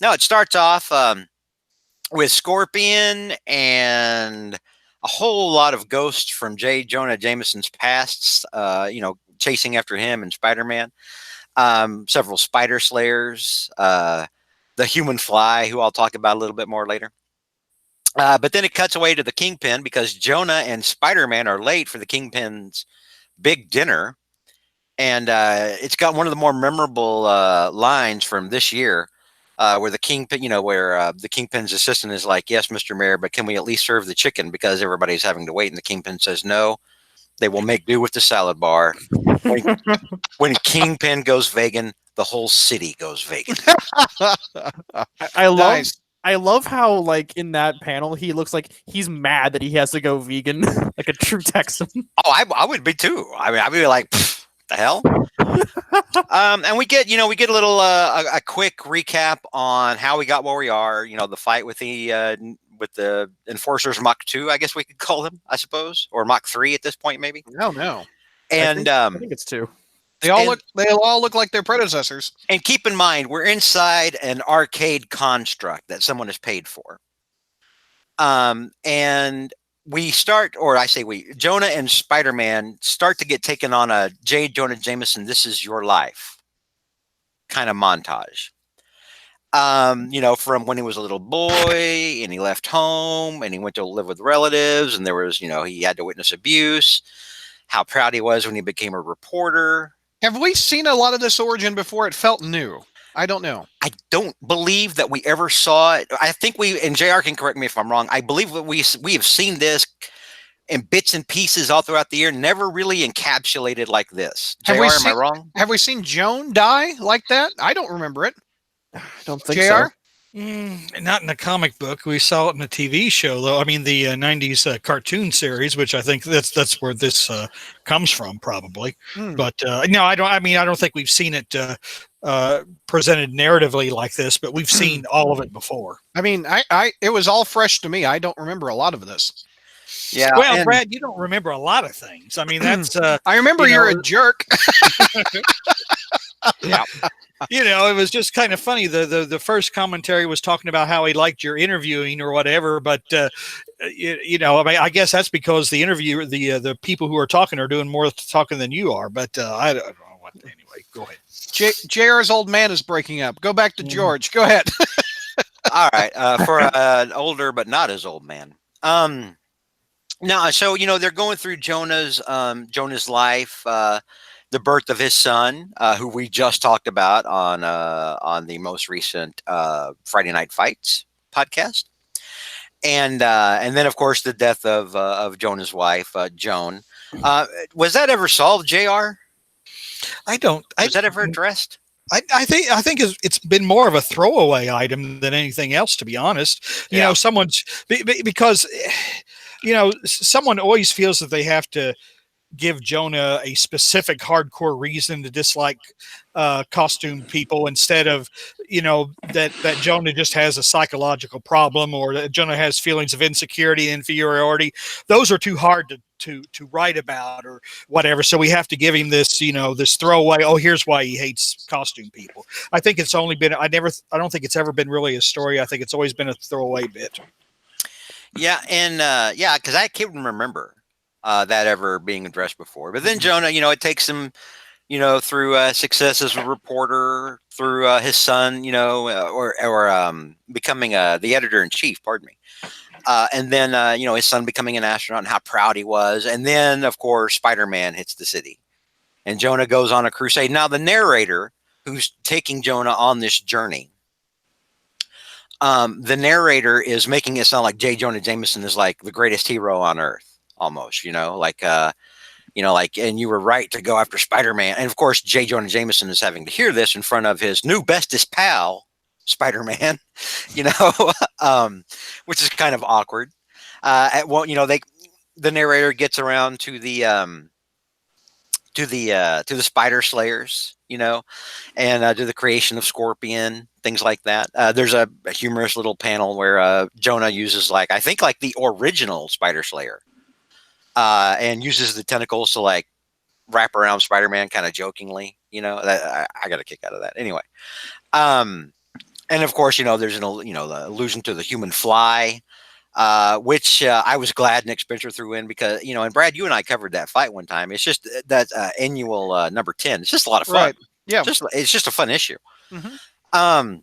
no, it starts off with Scorpion and a whole lot of ghosts from J. Jonah Jameson's past, you know, chasing after him and Spider-Man. Several Spider Slayers, the Human Fly, who I'll talk about a little bit more later. But then it cuts away to the Kingpin because Jonah and Spider-Man are late for the Kingpin's big dinner. And it's got one of the more memorable lines from this year where the Kingpin, you know, where the Kingpin's assistant is like, "Yes, Mr. Mayor, but can we at least serve the chicken because everybody's having to wait?" And the Kingpin says, "No, they will make do with the salad bar." When Kingpin goes vegan, the whole city goes vegan. I love how, like, in that panel, he looks like he's mad that he has to go vegan, like a true Texan. Oh, I would be too. I mean, I'd be like, the hell? And we get a little, a quick recap on how we got where we are. You know, the fight with the Enforcers Mach 2, I guess we could call them, I suppose, or Mach 3 at this point, maybe. No. And I think it's 2. They all look like their predecessors. And keep in mind, we're inside an arcade construct that someone has paid for. And we start, or I say we, Jonah and Spider-Man start to get taken on a J. Jonah Jameson, "This Is Your Life" kind of montage. You know, from when he was a little boy and he left home and he went to live with relatives, and there was, you know, he had to witness abuse. How proud he was when he became a reporter. Have we seen a lot of this origin before? It felt new. I don't know. I don't believe that we ever saw it. I think we, and JR can correct me if I'm wrong, I believe that we have seen this in bits and pieces all throughout the year, never really encapsulated like this. JR, am I wrong? Have we seen Joan die like that? I don't remember it. I don't think JR? so. Not in the comic book. We saw it in the TV show, though. I mean, the '90s cartoon series, which I think that's where this comes from, probably. But no, I don't. I mean, I don't think we've seen it presented narratively like this, but we've seen all of it before. I mean, it was all fresh to me. I don't remember a lot of this. Yeah. Well, Brad, you don't remember a lot of things. I mean, that's. I remember you're a jerk. Yeah. You know, it was just kind of funny. The first commentary was talking about how he liked your interviewing or whatever, but you know, I mean, I guess that's because the interviewer, the people who are talking are doing more talking than you are. But I don't know what. Anyway, go ahead. JR's old man is breaking up. Go back to George. Go ahead. All right. For an older but not as old man. Now, so you know, they're going through Jonah's life. The birth of his son, who we just talked about on the most recent Friday Night Fights podcast, and then of course the death of Jonah's wife, Joan. Was that ever solved, JR? Was that ever addressed? I think it's been more of a throwaway item than anything else, to be honest. You know, someone's because you know, someone always feels that they have to give Jonah a specific hardcore reason to dislike costume people, instead of, you know, that Jonah just has a psychological problem, or that Jonah has feelings of insecurity and inferiority. Those are too hard to write about or whatever. So we have to give him this, you know, this throwaway, oh, here's why he hates costume people. I think it's only been, I don't think it's ever been really a story. I think it's always been a throwaway bit. Yeah. And yeah, because I can't remember that ever being addressed before. But then Jonah, you know, it takes him, you know, through success as a reporter, through his son, you know, or becoming the editor in chief, pardon me. And then, you know, his son becoming an astronaut and how proud he was. And then, of course, Spider-Man hits the city and Jonah goes on a crusade. Now, the narrator who's taking Jonah on this journey, the narrator is making it sound like J. Jonah Jameson is like the greatest hero on earth. Almost, you know, like, you know, like, and you were right to go after Spider-Man. And of course, J. Jonah Jameson is having to hear this in front of his new bestest pal, Spider-Man, you know, which is kind of awkward. Well, you know, the narrator gets around to the Spider Slayers, you know, and to the creation of Scorpion, things like that. There's a humorous little panel where Jonah uses, like, I think like the original Spider Slayer. And uses the tentacles to like wrap around Spider-Man kind of jokingly, you know, that I got a kick out of that anyway. And of course, you know, there's the allusion to the human fly, which I was glad Nick Spencer threw in because, you know, and Brad, you and I covered that fight one time. It's just that annual number 10. It's just a lot of fun. Right. Yeah. It's just a fun issue. Him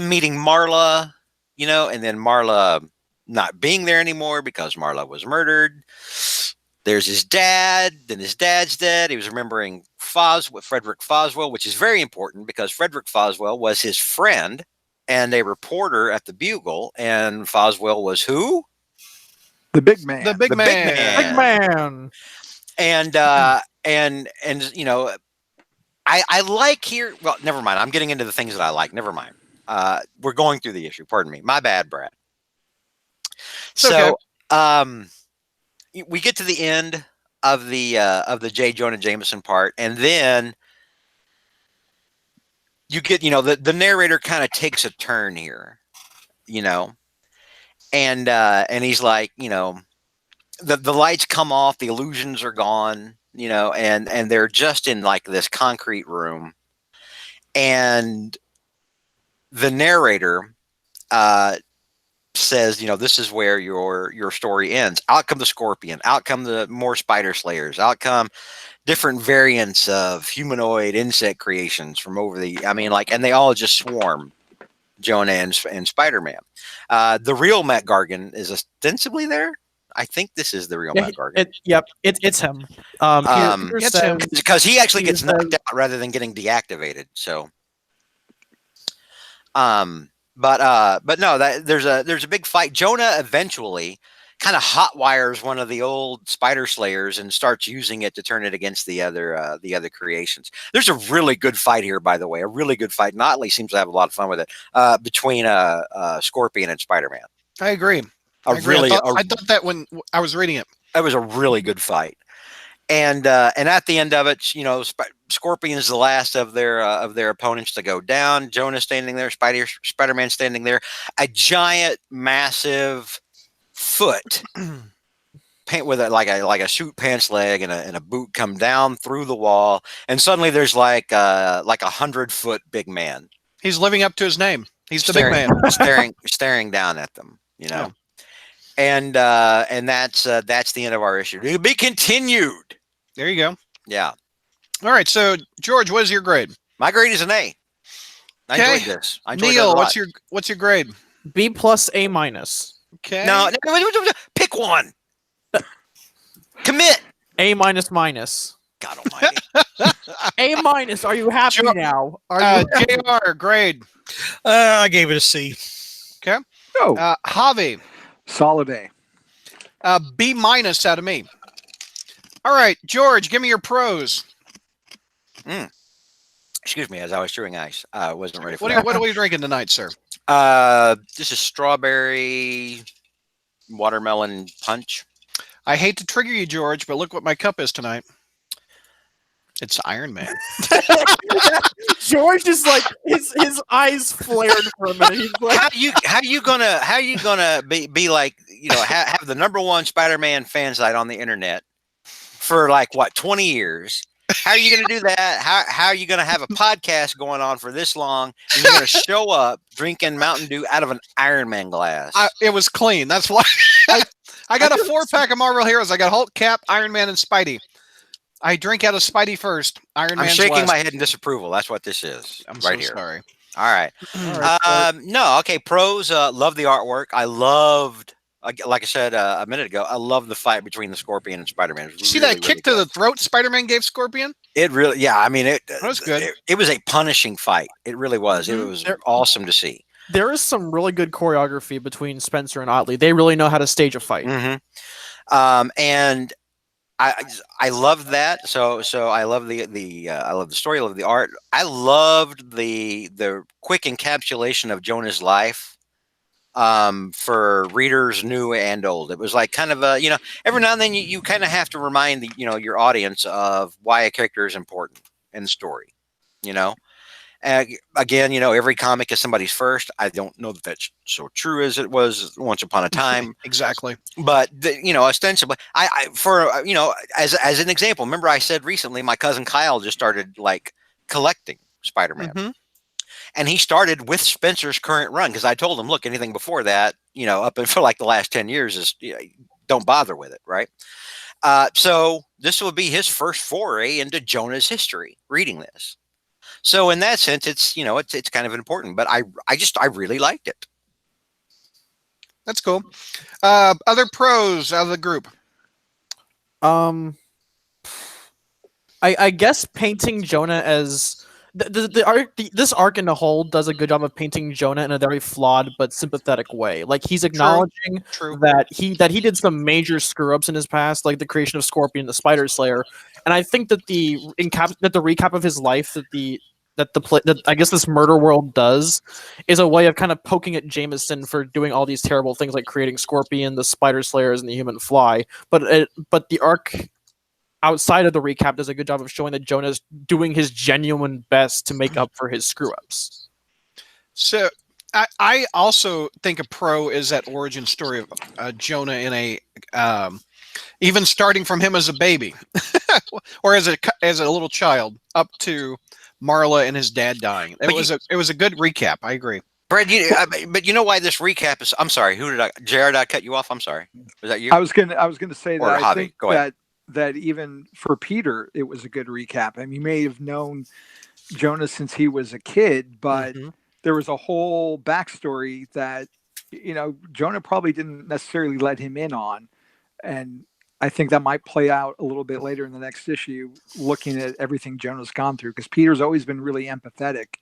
meeting Marla, you know, and then Marla not being there anymore because Marla was murdered. There's his dad. Then his dad's dead. He was remembering Frederick Foswell, which is very important because Frederick Foswell was his friend and a reporter at the Bugle. And Foswell was who? The big man. The big man. Big man. And you know, I like here. Well, never mind. I'm getting into the things that I like. Never mind. We're going through the issue. Pardon me. My bad, Brad. So, we get to the end of the J. Jonah Jameson part, and then you get, you know, the narrator kind of takes a turn here, you know, and he's like, you know, the lights come off, the illusions are gone, you know, and they're just in like this concrete room, and the narrator says, you know, this is where your story ends. Out come the Scorpion, out come the more Spider Slayers, out come different variants of humanoid insect creations from over the, I mean, like, and they all just swarm Jonah and Spider-Man. The real Matt Gargan is ostensibly there. I think this is the real Matt Gargan. It's him. Peter It's says, him. Because he actually Peter gets knocked says- out rather than getting deactivated. So, but no, there's a big fight. Jonah eventually kind of hotwires one of the old spider slayers and starts using it to turn it against the other creations. There's a really good fight here, by the way, a really good fight. Notley seems to have a lot of fun with it between Scorpion and Spider-Man. I agree. I thought that when I was reading it. That was a really good fight. And at the end of it, Scorpion is the last of their opponents to go down. Jonah standing there, Spider-Man standing there. A giant, massive foot, with like a suit pants leg and a boot come down through the wall, and suddenly there's like 100-foot big man. He's living up to his name. He's the big man, staring down at them. Yeah. And that's the end of our issue. To be continued. There you go. Yeah. All right. So George, what is your grade? My grade is an A. I enjoyed this. Neil, what's your grade? B plus A minus. Okay. No, pick one. Commit. A minus minus. God almighty. A minus. Are you happy now? JR, grade. I gave it a C. Okay. Oh, Javi. solid A. B minus out of me. All right, George, give me your pros. Excuse me, as I was chewing ice. I wasn't ready for that. What are we drinking tonight, sir? This is strawberry watermelon punch. I hate to trigger you, George, but look what my cup is tonight. It's Iron Man. George is like his eyes flared for a minute. He's like, how you gonna be like, have the #1 Spider-Man fan site on the internet for like what 20 years? How are you going to do that? How are you going to have a podcast going on for this long and you're going to show up drinking Mountain Dew out of an Iron Man glass? It was clean. That's why I got a 4-pack of Marvel Heroes. I got Hulk, Cap, Iron Man, and Spidey. I drink out of Spidey first. Iron Man. I'm shaking my head in disapproval. That's what this is. I'm right so here. Sorry. All right. No. Okay. Pros. Love the artwork. I loved. Like I said a minute ago, I love the fight between the Scorpion and Spider-Man. Did you see that kick to the throat Spider-Man gave Scorpion? It really, yeah. I mean, that was good. It was a punishing fight. It really was. It was awesome to see. There is some really good choreography between Spencer and Otley. They really know how to stage a fight. Mm-hmm. And I loved that. So I love I love the story. I love the art. I loved the quick encapsulation of Jonah's life. For readers new and old, it was like kind of a, every now and then you kind of have to remind your audience of why a character is important in the story. Again, every comic is somebody's first. I don't know that that's so true as it was once upon a time. Exactly. But ostensibly, as an example, remember I said recently my cousin Kyle just started like collecting Spider-Man. Mm-hmm. And he started with Spencer's current run because I told him, look, anything before that, up for like the last 10 years is don't bother with it, right? So this will be his first foray into Jonah's history, reading this. So in that sense, it's it's kind of important. But I really liked it. That's cool. Other pros out of the group. I guess painting Jonah as this arc in the whole does a good job of painting Jonah in a very flawed but sympathetic way. Like he's acknowledging that he did some major screw ups in his past, like the creation of Scorpion, the Spider Slayer, and I think that the recap of his life that I guess this murder world does is a way of kind of poking at Jameson for doing all these terrible things like creating Scorpion, the Spider Slayers, and the Human Fly. But the arc outside of the recap does a good job of showing that Jonah's doing his genuine best to make up for his screw-ups. So I also think a pro is that origin story of Jonah in a even starting from him as a baby or as a little child up to Marla and his dad dying. It was a good recap. I agree. Brad, but you know why this recap is? I'm sorry. JR, did I cut you off? I'm sorry. Was that you? I was gonna say or that. Javi. I think Go ahead. that even for Peter, it was a good recap. I mean, he may have known Jonah since he was a kid, but there was a whole backstory that, Jonah probably didn't necessarily let him in on. And I think that might play out a little bit later in the next issue, looking at everything Jonah's gone through, because Peter's always been really empathetic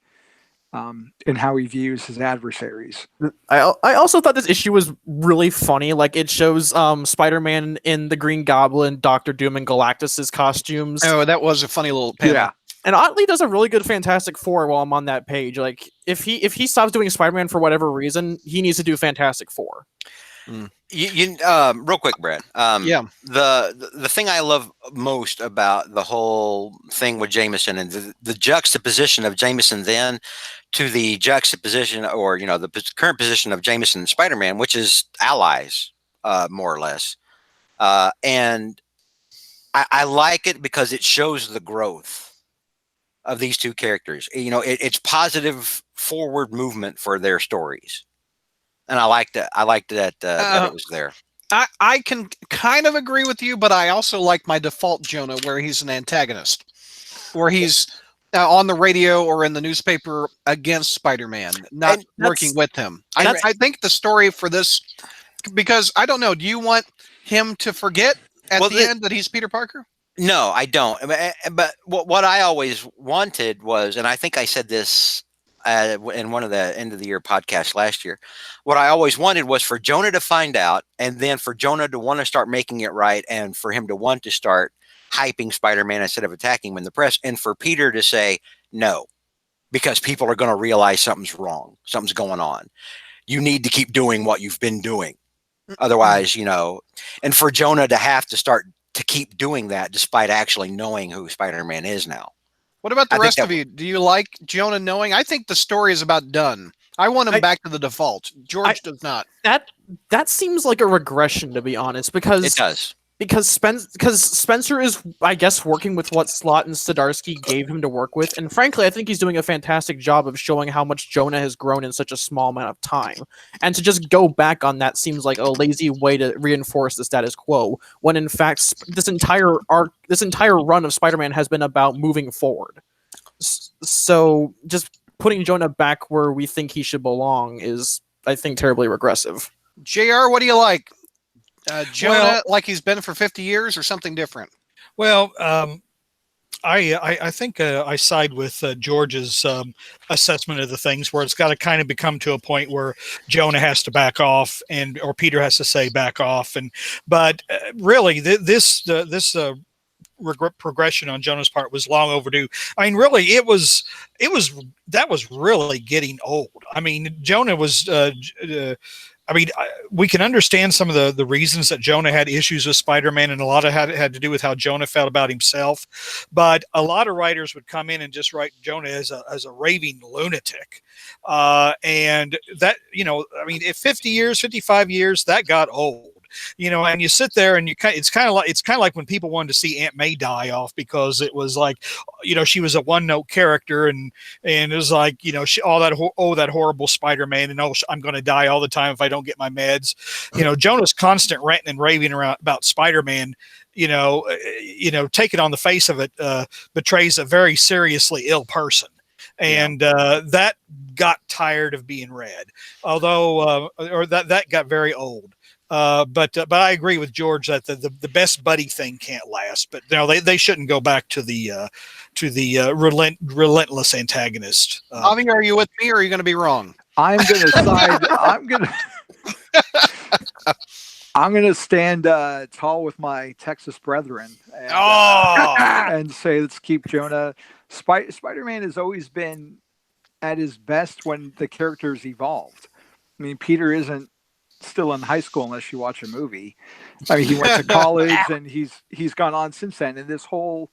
in how he views his adversaries. I also thought this issue was really funny. Like, it shows Spider-Man in the Green Goblin, Doctor Doom, and Galactus's costumes. Oh, that was a funny little panel. Yeah. And Otley does a really good Fantastic Four while I'm on that page. Like, if he stops doing Spider-Man for whatever reason, he needs to do Fantastic Four. Real quick, Brad. Yeah. The thing I love most about the whole thing with Jameson and the juxtaposition of Jameson then to the juxtaposition, or the current position of Jameson and Spider-Man, which is allies, more or less. And I like it because it shows the growth of these two characters. It's positive forward movement for their stories. And I liked it. I liked that it was there. I can kind of agree with you, but I also like my default Jonah, where he's an antagonist, where he's on the radio or in the newspaper against Spider-Man, not working with him. I think the story for this, because I don't know, do you want him to forget at the end that he's Peter Parker? No, I don't. But what I always wanted was, and I think I said this in one of the end of the year podcasts last year, what I always wanted was for Jonah to find out, and then for Jonah to want to start making it right, and for him to want to start hyping Spider-Man instead of attacking him in the press, and for Peter to say no, because people are going to realize something's wrong, something's going on. You need to keep doing what you've been doing. Otherwise, and for Jonah to have to start to keep doing that despite actually knowing who Spider-Man is now. What about the rest of you? Do you like Jonah knowing? I think the story is about done. I want him back to the default. George does not. That seems like a regression, to be honest, because it does. Because Spencer is, I guess, working with what Slott and Zdarsky gave him to work with, and frankly, I think he's doing a fantastic job of showing how much Jonah has grown in such a small amount of time. And to just go back on that seems like a lazy way to reinforce the status quo, when in fact this entire run of Spider-Man has been about moving forward. So just putting Jonah back where we think he should belong is, I think, terribly regressive. JR, what do you like? Jonah, like he's been for 50 years, or something different? Well, I think I side with George's assessment of the things, where it's got to kind of become to a point where Jonah has to back off, or Peter has to say back off, but really this progression on Jonah's part was long overdue. I mean, really, that was really getting old. I mean, Jonah was. We can understand some of the reasons that Jonah had issues with Spider-Man, and a lot of it had to do with how Jonah felt about himself. But a lot of writers would come in and just write Jonah as a raving lunatic. And that, if 50 years, 55 years, that got old. And you sit there and it's kind of like when people wanted to see Aunt May die off, because it was like, she was a one-note character, and it was like, that horrible Spider-Man, and I'm going to die all the time if I don't get my meds. Jonah's constant ranting and raving around about Spider-Man, take it on the face of it, betrays a very seriously ill person. And that got tired of being read, although that got very old. But I agree with George that the best buddy thing can't last. But they shouldn't go back to the relentless antagonist. Bobby, are you with me, or are you going to be wrong? I'm going to side. I'm going to stand tall with my Texas brethren and say let's keep Jonah. Spider-Man has always been at his best when the character's evolved. I mean, Peter isn't still in high school unless you watch a movie. I mean, he went to college and he's gone on since then. And this whole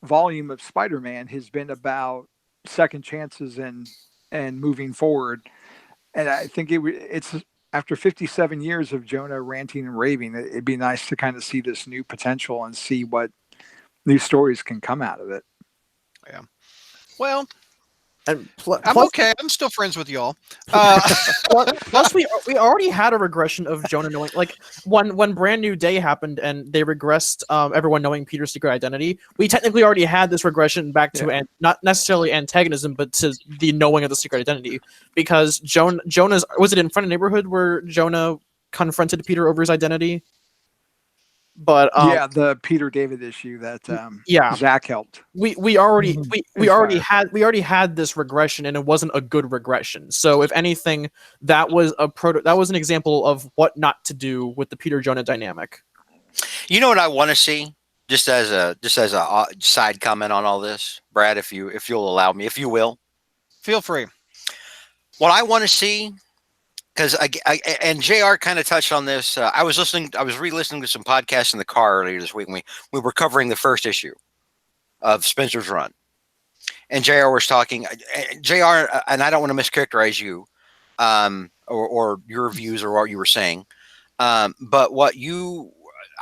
volume of Spider-Man has been about second chances and moving forward. And I think it's after 57 years of Jonah ranting and raving, it'd be nice to kind of see this new potential and see what new stories can come out of it. Yeah. Well, And I'm plus, okay. I'm still friends with y'all. plus we already had a regression of Jonah knowing, like when Brand New Day happened and they regressed everyone knowing Peter's secret identity. We technically already had this regression back to not necessarily antagonism, but to the knowing of the secret identity, because Jonah's, was it in Front of Neighborhood where Jonah confronted Peter over his identity? But yeah, the Peter David issue that Zach helped. We already had this regression, and it wasn't a good regression. So if anything, that was an example of what not to do with the Peter Jonah dynamic. You know what I want to see, just as a side comment on all this, Brad, if you'll allow me, if you will, Feel free. what I want to see. Because and JR kind of touched on this. I was re-listening to some podcasts in the car earlier this week. And we were covering the first issue of Spencer's run, and JR was talking. JR, and I don't want to mischaracterize you, or your views or what you were saying, but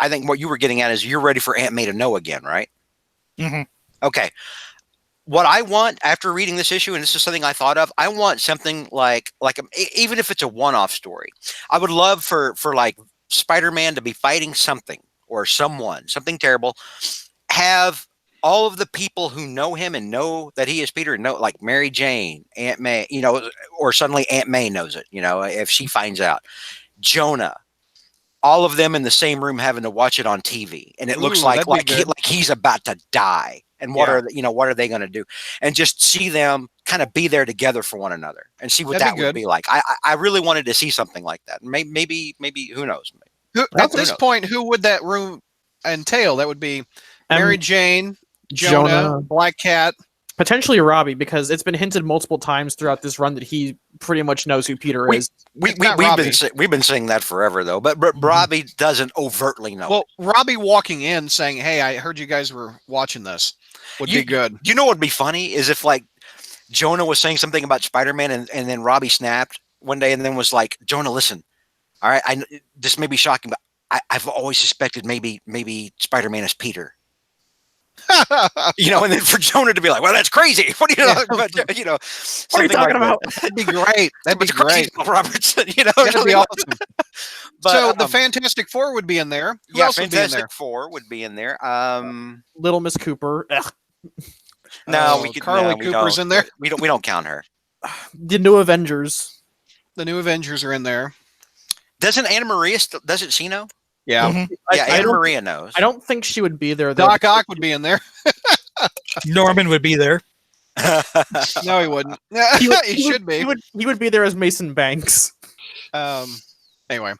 I think what you were getting at is you're ready for Aunt May to know again, right? Mm-hmm. Okay. What I want after reading this issue, and this is something I thought of, I want something like even if it's a one-off story, I would love for like Spider-Man to be fighting something or something terrible, have all of the people who know him and know that he is Peter, know, like Mary Jane, Aunt May, or suddenly Aunt May knows it, if she finds out, Jonah, all of them in the same room having to watch it on TV, and it looks like he's about to die. And what are they going to do? And just see them kind of be there together for one another, and see what that would be like. I really wanted to see something like that. Maybe who knows? At this point, who would that room entail? That would be Mary Jane, Jonah, Black Cat. Potentially Robbie, because it's been hinted multiple times throughout this run that he pretty much knows who Peter is. We've been saying that forever, though. But Robbie doesn't overtly know. Well, Robbie walking in saying, "Hey, I heard you guys were watching this," would be good. You know what would be funny is if like Jonah was saying something about Spider-Man, and then Robbie snapped one day and then was like, "Jonah, listen, all right, this may be shocking, but I've always suspected maybe Spider-Man is Peter." And then for Jonah to be like, "Well, that's crazy." What are you talking about? What are you talking about? That'd be great. That'd be great. Robertson, That'd be awesome. But, so the Fantastic Four would be in there. Who else would be in there? Fantastic Four would be in there. Little Miss Cooper. No, Carly Cooper's in there. We don't count her. The New Avengers. The New Avengers are in there. Doesn't Anna Maria doesn't she know? Yeah. Mm-hmm. Yeah, Anna Maria knows. I don't think she would be there, though. Doc Ock would be in there. Norman would be there. No, he wouldn't. He should be. He would be there as Mason Banks. Anyway,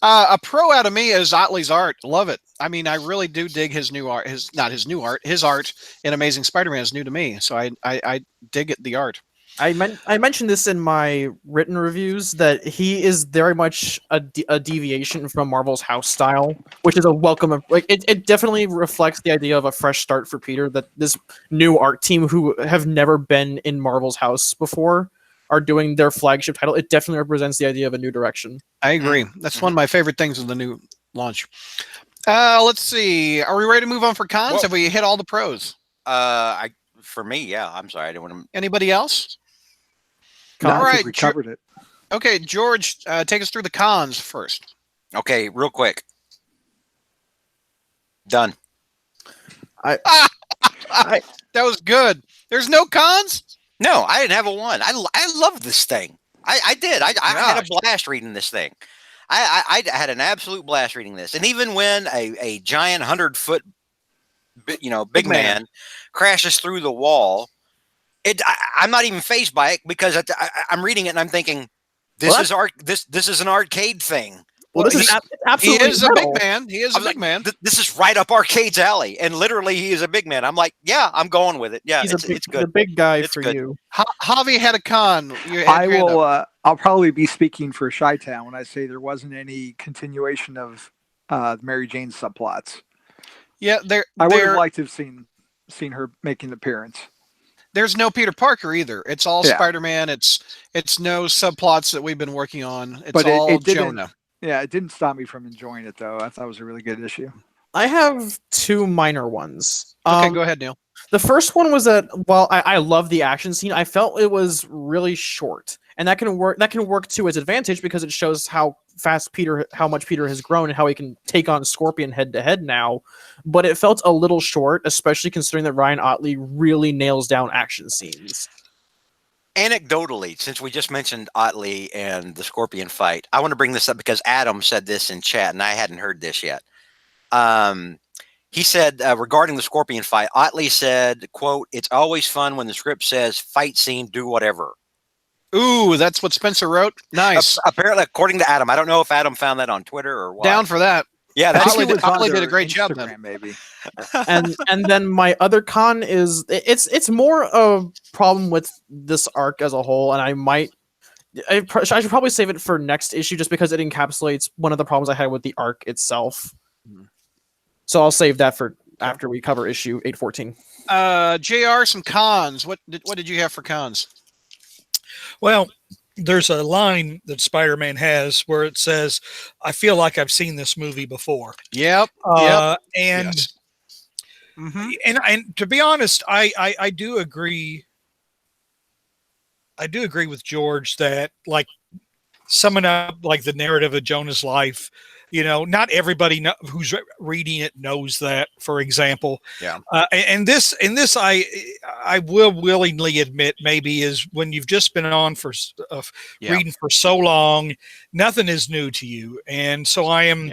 a pro out of me is Otley's art. Love it. I mean, I really do dig his new art. His art in Amazing Spider-Man is new to me, so I dig the art. I mentioned this in my written reviews that he is very much a deviation from Marvel's house style, which is a welcome. It definitely reflects the idea of a fresh start for Peter. That this new art team who have never been in Marvel's house before are doing their flagship title. It definitely represents the idea of a new direction. I agree. That's one of my favorite things of the new launch. Let's see. Are we ready to move on for cons? Whoa. Have we hit all the pros? For me, yeah. I'm sorry. I didn't want to. Anybody else? No, all right, we covered it. Okay, George, take us through the cons first. Okay, real quick. Done. That was good. There's no cons? No, I didn't have a one. I love this thing. I did. I had a blast reading this thing. I had an absolute blast reading this. And even when a giant 100-foot, big man crashes through the wall, I'm not even fazed by it because I'm reading it and I'm thinking, this is an arcade thing. Well, this is absolutely. He is a big man. He is a big man. This is right up Arcade's alley, and literally, he is a big man. I'm like, yeah, I'm going with it. Yeah, it's good. The big guy it's for good. you. Javi had a con. I will. I'll probably be speaking for Chi-Town when I say there wasn't any continuation of Mary Jane's subplots. Yeah, I would have liked to have seen her making an appearance. There's no Peter Parker either. It's all Spider-Man. It's no subplots that we've been working on. It's all Jonah. Yeah, it didn't stop me from enjoying it, though. I thought it was a really good issue. I have two minor ones. Okay, go ahead, Neil. The first one was that while I love the action scene, I felt it was really short, and that can work. That can work to his advantage because it shows how how much Peter has grown, and how he can take on Scorpion head to head now. But it felt a little short, especially considering that Ryan Ottley really nails down action scenes. Anecdotally, since we just mentioned Otley and the Scorpion fight, I want to bring this up because Adam said this in chat, and I hadn't heard this yet. He said regarding the Scorpion fight, Otley said, "quote It's always fun when the script says fight scene, do whatever." Ooh, that's what Spencer wrote. Nice. Apparently, according to Adam, I don't know if Adam found that on Twitter or what. Down for that. Yeah, that's Otley did a great job then. Maybe. and then my other con is it's more a problem with this arc as a whole, and I should probably save it for next issue just because it encapsulates one of the problems I had with the arc itself. So I'll save that for after we cover issue 814. JR, some cons. What did you have for cons? Well, there's a line that Spider-Man has where it says, "I feel like I've seen this movie before." Yep. And Yes. and to be honest, I do agree. I do agree with George that, like, summing up like the narrative of Jonah's life, not everybody who's reading it knows that, for example. Yeah. And this I will willingly admit maybe is when you've just been on for reading for so long, nothing is new to you. And so I'm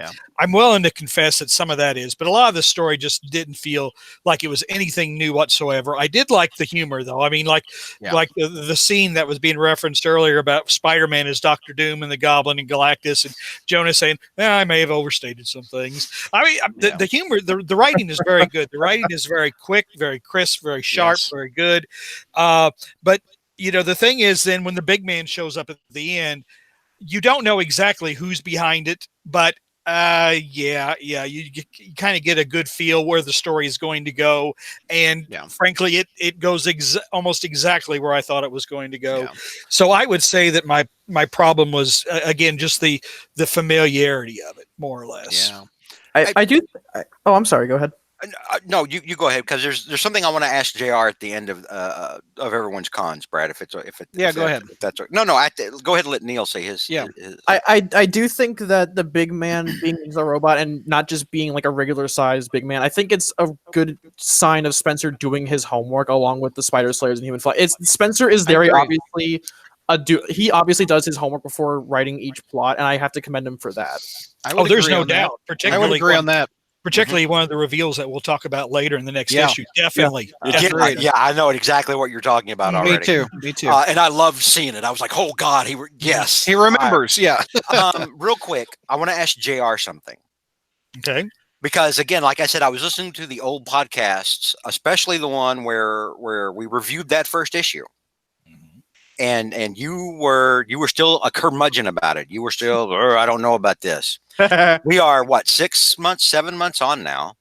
willing to confess that some of that is, but a lot of the story just didn't feel like it was anything new whatsoever. I did like the humor though. I mean, like the scene that was being referenced earlier about Spider-Man as Dr. Doom and the Goblin and Galactus, and Jonah saying, I may have overstated some things. I mean, the humor, the writing is very good. The writing is very quick, very crisp, very sharp, very good. But the thing is, then when the big man shows up at the end, you don't know exactly who's behind it, but you kind of get a good feel where the story is going to go, and frankly, it goes almost exactly where I thought it was going to go. So I would say that my problem was again just the familiarity of it, more or less. I do. I'm sorry. Go ahead. No, you go ahead, because there's something I want to ask JR at the end of everyone's cons, Brad. Go ahead. If that's right. No, go ahead and let Neil say his. Yeah. I do think that the big man being a robot and not just being like a regular sized big man, I think it's a good sign of Spencer doing his homework along with the Spider Slayers and Human Fly. Spencer is very obviously he obviously does his homework before writing each plot, and I have to commend him for that. There's no doubt. I would agree on that. Particularly one of the reveals that we'll talk about later in the next issue. Definitely. Yeah, I know exactly what you're talking about already. Me too. And I loved seeing it. I was like, oh God, he remembers. Real quick, I want to ask JR something. Okay. Because again, like I said, I was listening to the old podcasts, especially the one where we reviewed that first issue. And you were still a curmudgeon about it. You were still, I don't know about this. We are 7 months on now.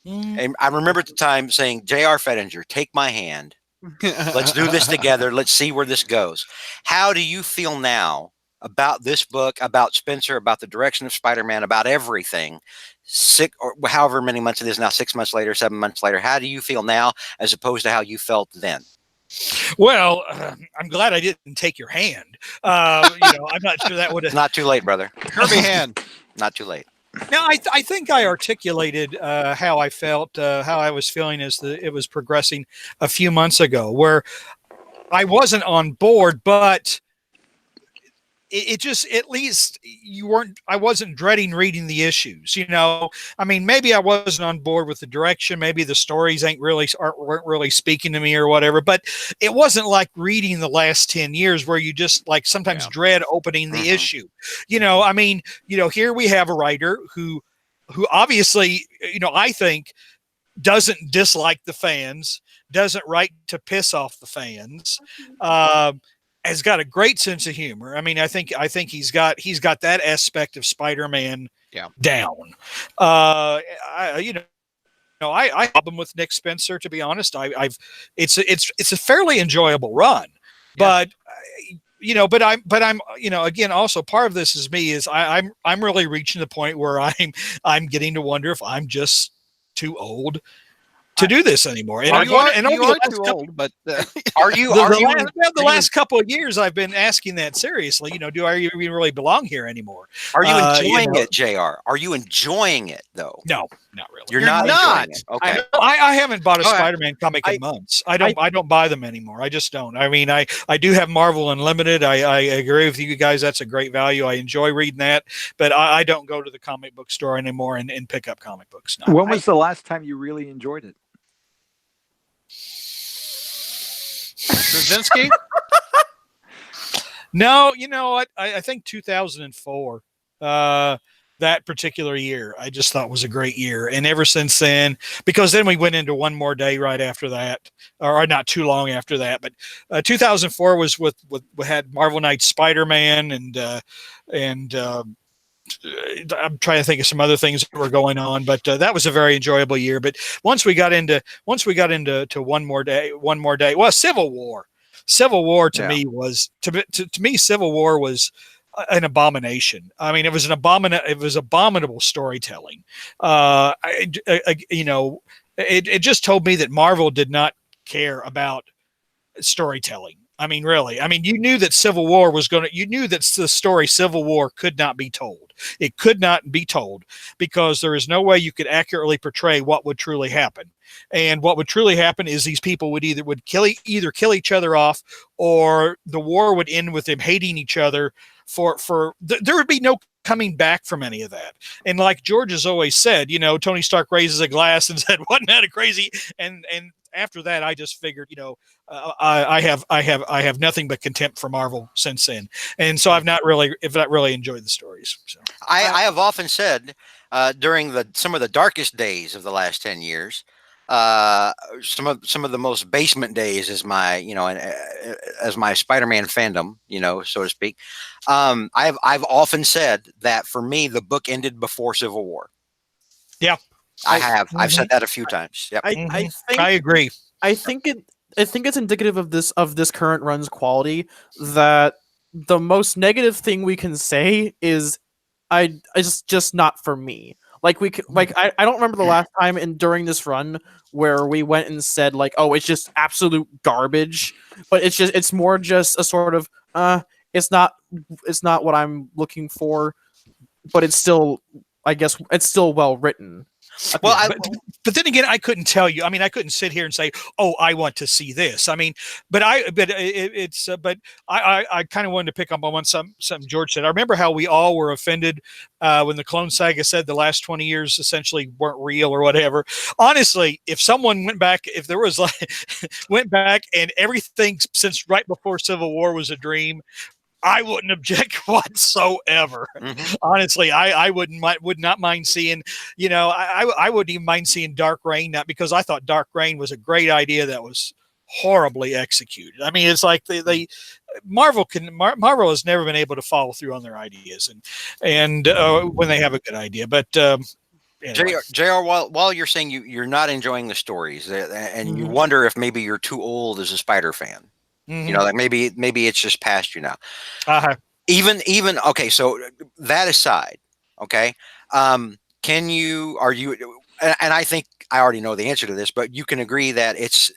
And I remember at the time saying, J.R. Fettinger, take my hand. Let's do this together. Let's see where this goes. How do you feel now about this book, about Spencer, about the direction of Spider-Man, about everything? Or however many months it is now, 6 months later, 7 months later. How do you feel now as opposed to how you felt then? Well, I'm glad I didn't take your hand. I'm not sure that would have. Not too late, brother. Kirby hand. Not too late. Now, I think I articulated how I felt, how I was feeling as it was progressing a few months ago, where I wasn't on board, but it just, at least I wasn't dreading reading the issues, I mean, maybe I wasn't on board with the direction. Maybe the stories weren't really speaking to me or whatever, but it wasn't like reading the last 10 years where you just like sometimes dread opening the issue. I mean, here we have a writer who obviously, I think doesn't dislike the fans, doesn't write to piss off the fans, has got a great sense of humor. I mean, I think he's got that aspect of Spider-Man down. I problem with Nick Spencer, to be honest. It's a fairly enjoyable run, but I'm again, also part of this is me is I'm really reaching the point where I'm getting to wonder if I'm just too old. to do this anymore. And you are over the last too couple- old, but Are you? the last couple of years, I've been asking that seriously. Do I even really belong here anymore? Are you enjoying know- it, Jr.? Are you enjoying it though? No, not really. You're You're not not. enjoying it. Okay. I haven't bought a All right. Spider-Man comic in months. I don't buy them anymore. I just don't. I mean, I do have Marvel Unlimited. I agree with you guys. That's a great value. I enjoy reading that, but I don't go to the comic book store anymore and pick up comic books. No. When was the last time you really enjoyed it? Krasinski. No, you know what? I think 2004. That particular year, I just thought was a great year, and ever since then, because then we went into One More Day right after that, or not too long after that. But 2004 was with had Marvel Knights Spider-Man and I'm trying to think of some other things that were going on, but that was a very enjoyable year. But once we got into One More Day, well, Civil War to me was to me Civil War was an abomination. I mean, it was abominable storytelling. It just told me that Marvel did not care about storytelling. I mean, really. I mean, you knew that you knew that the story Civil War could not be told. It could not be told because there is no way you could accurately portray what would truly happen. And what would truly happen is these people would either kill each other off, or the war would end with them hating each other there would be no coming back from any of that. And like George has always said, Tony Stark raises a glass and said, "Wasn't that a crazy?" And after that, I just figured, I have nothing but contempt for Marvel since then, and so I've not really enjoyed the stories. So I have often said during some of the darkest days of the last 10 years, some of the most basement days as my as my Spider-Man fandom, so to speak. I've often said that for me the book ended before Civil War. Yeah, I've said that a few times. Yep. I agree. I think it's indicative of this current run's quality that the most negative thing we can say is it's just not for me. Like I don't remember the last time during this run where we went and said like, oh, it's just absolute garbage. But it's more just a sort of it's not what I'm looking for, but it's still, I guess it's still well written. Well, but then again, I couldn't tell you. I mean, I couldn't sit here and say, "Oh, I want to see this." I mean, but I kind of wanted to pick up on something George said. I remember how we all were offended when the Clone Saga said the last 20 years essentially weren't real or whatever. Honestly, if someone went back and everything since right before Civil War was a dream, I wouldn't object whatsoever. Mm-hmm. Honestly, I would not mind seeing, I wouldn't even mind seeing Dark Reign, not because I thought Dark Reign was a great idea that was horribly executed. I mean, it's like Marvel has never been able to follow through on their ideas, and when they have a good idea. But anyway. JR, while you're saying you're not enjoying the stories, and you wonder if maybe you're too old as a Spider fan. Like maybe it's just past you now. Even okay. So that aside, okay. And I think I already know the answer to this, but you can agree that it's,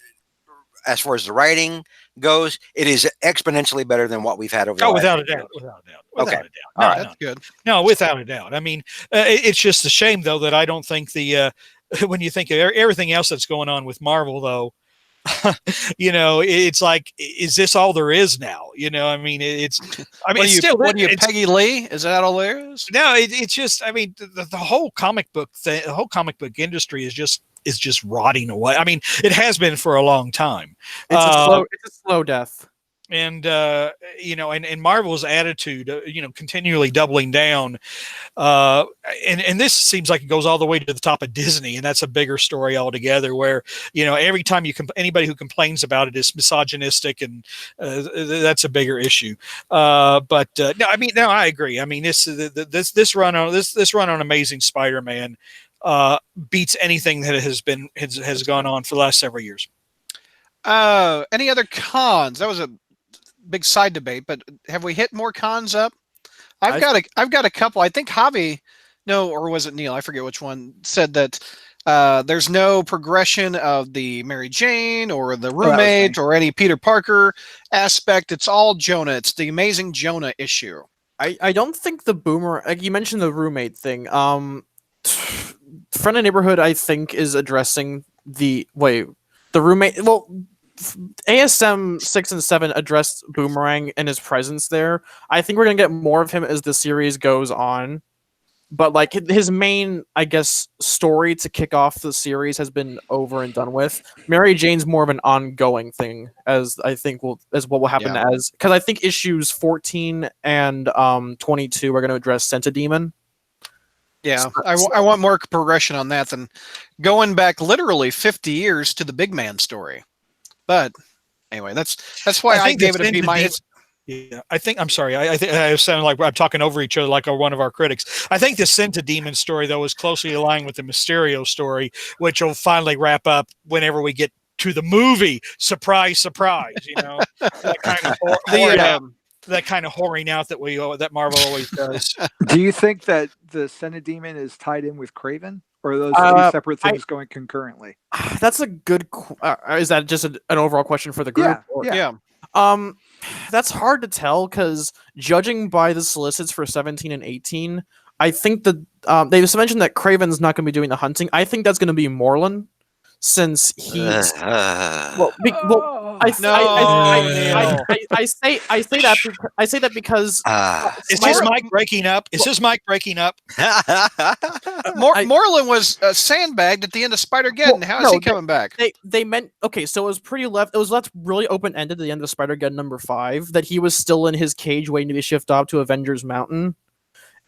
as far as the writing goes, it is exponentially better than what we've had over the last without a year. doubt. Without a doubt. Okay. Without a doubt. All right. That's good. No, without a doubt. I mean, it's just a shame though that I don't think when you think of everything else that's going on with Marvel though, it's like, is this all there is now? I mean, Peggy Lee? Is that all there is? No, it's just, I mean, the whole comic book thing, the whole comic book industry is just rotting away. I mean, it has been for a long time. It's a slow death. And and Marvel's attitude, continually doubling down, and this seems like it goes all the way to the top of Disney, and that's a bigger story altogether. Where every time anybody who complains about it is misogynistic, and that's a bigger issue. But no, I mean, no, I agree. I mean, this run on Amazing Spider-Man beats anything that has gone on for the last several years. Any other cons? That was a big side debate, but have we hit more cons up? I've got a couple. I think Javi, or was it Neil? I forget which one said that There's no progression of the Mary Jane or the that was roommate fine. or any Peter Parker aspect. It's all Jonah. It's the Amazing Jonah issue. I don't think the boomer, like you mentioned the roommate thing. Friend of Neighborhood, I think, is addressing the roommate. Well, ASM 6 and 7 addressed Boomerang and his presence there. I think we're gonna get more of him as the series goes on. But like his main, I guess, story to kick off the series has been over and done with. Mary Jane's more of an ongoing thing, as I think as what will happen Yeah. as, because I think issues 14 and 22 are going to address Demon. Yeah, I want more progression on that than going back literally 50 years to the Big Man story. But anyway, that's why I gave it a B minus. Yeah, I think I'm sorry. I think I sound like I'm talking over each other, like one of our critics. I think the Senta Demon story, though, is closely aligned with the Mysterio story, which will finally wrap up whenever we get to the movie. Surprise, surprise! You know, that kind of that kind of whoring out that Marvel always does. Do you think that the Senate Demon is tied in with Craven, or are those two separate things going concurrently? That's a good. Is that just an overall question for the group? Yeah. That's hard to tell because judging by the solicits for 17 and 18, I think that they just mentioned that Craven's not going to be doing the hunting. I think that's going to be Moreland, since he's I say that because is his mic breaking up? Is his mic breaking up? Moreland was sandbagged at the end of Spider-Geddon. How is he coming back? They meant so it was pretty left. It was left really open ended at the end of Spider-Geddon number 5 that he was still in his cage waiting to be shifted off to Avengers Mountain.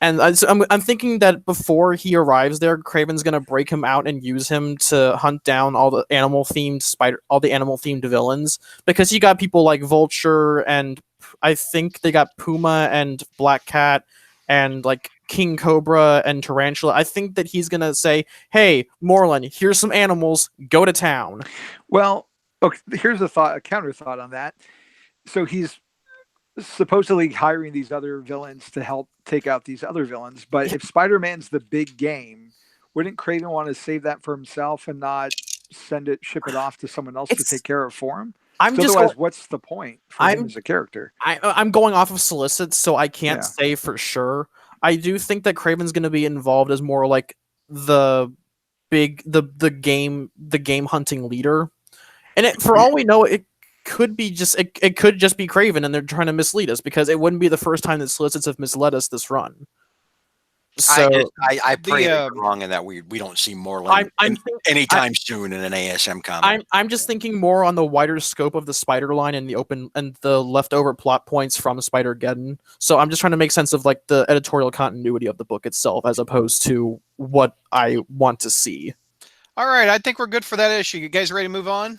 And I'm thinking that before he arrives there, Craven's gonna break him out and use him to hunt down all the animal themed villains, because you got people like Vulture, and I think they got Puma and Black Cat and like King Cobra and Tarantula. I think that he's gonna say, "Hey, Moreland, here's some animals. Go to town." Well, okay. Here's a counter thought on that. So he's supposedly hiring these other villains to help take out these other villains, but if Spider-Man's the big game, wouldn't Craven want to save that for himself and not ship it off to someone else to take care of for him? Otherwise, what's the point for him as a character? I'm going off of solicits, so I can't say for sure. I do think that Craven's going to be involved as more like the game hunting leader, and for all we know, it could just be Craven, and they're trying to mislead us, because it wouldn't be the first time that solicits have misled us this run. So I pray that we're wrong, and that we don't see Moreland anytime soon in an ASM comic. I'm just thinking more on the wider scope of the Spider line and the leftover plot points from Spider-Geddon. So I'm just trying to make sense of like the editorial continuity of the book itself, as opposed to what I want to see. All right, I think we're good for that issue. You guys ready to move on?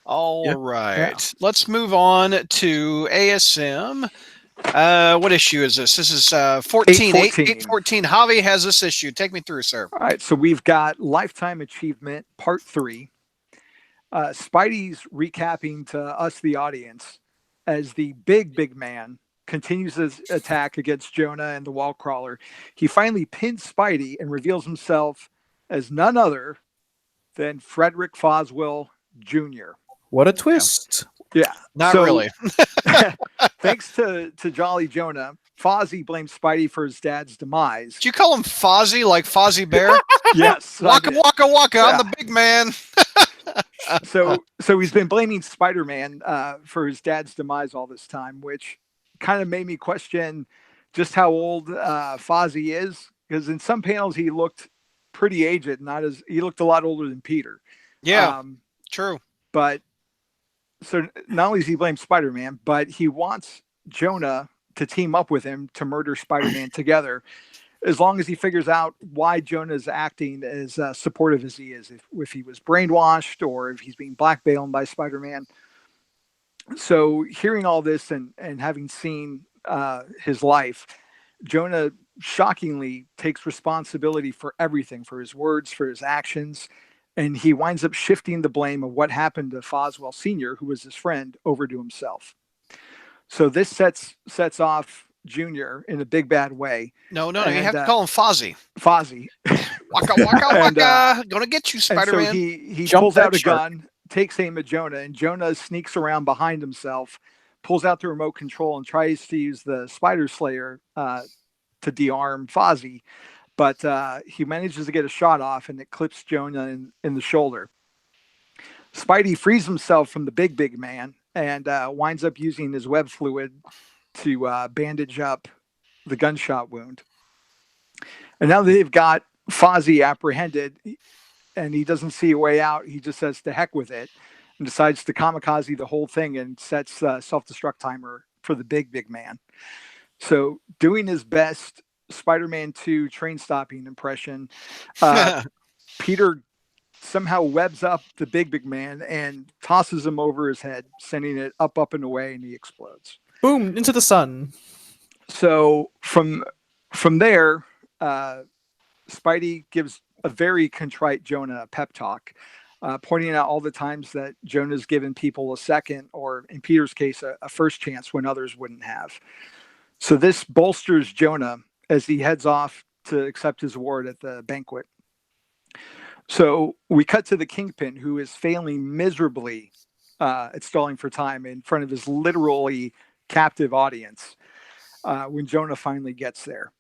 All right. Let's move on to ASM. What issue is this? This is 14. 814. Javi has this issue. Take me through, sir. All right. So we've got Lifetime Achievement Part 3. Spidey's recapping to us, the audience, as the big man continues his attack against Jonah and the wall crawler. He finally pins Spidey and reveals himself as none other than Frederick Foswell Jr. What a twist. Yeah. Not really. Thanks to Jolly Jonah, Fozzie blames Spidey for his dad's demise. Did you call him Fozzie, like Fozzie Bear? Yes. Waka, waka, waka. Yeah. I'm the big man. So he's been blaming Spider-Man for his dad's demise all this time, which kind of made me question just how old Fozzie is, because in some panels he looked pretty aged, he looked a lot older than Peter. Yeah, true. But so not only does he blame Spider-Man, but he wants Jonah to team up with him to murder Spider-Man together, as long as he figures out why Jonah is acting as supportive as he is, if he was brainwashed or if he's being blackmailed by Spider-Man. So hearing all this and having seen his life, Jonah shockingly takes responsibility for everything, for his words, for his actions. And he winds up shifting the blame of what happened to Foswell Sr., who was his friend, over to himself. So this sets off Junior in a big bad way. No, you have to call him Fozzie. Fozzie. Waka waka And, waka. Gonna get you, And so Spider-Man. he Jump pulls that out a shark. gun, takes aim at Jonah, and Jonah sneaks around behind himself, pulls out the remote control, and tries to use the Spider Slayer to de-arm Fozzie. But he manages to get a shot off, and it clips Jonah in the shoulder. Spidey frees himself from the big man and winds up using his web fluid to bandage up the gunshot wound. And now that they've got Fozzie apprehended and he doesn't see a way out, he just says to heck with it and decides to kamikaze the whole thing and sets a self-destruct timer for the big man. So doing his best Spider-Man 2 train stopping impression, Peter somehow webs up the big man and tosses him over his head, sending it up and away, and he explodes. Boom, into the sun. So from there, Spidey gives a very contrite Jonah a pep talk, pointing out all the times that Jonah's given people a second, or in Peter's case, a first chance when others wouldn't have. So this bolsters Jonah as he heads off to accept his award at the banquet. So we cut to the Kingpin, who is failing miserably at stalling for time in front of his literally captive audience when Jonah finally gets there.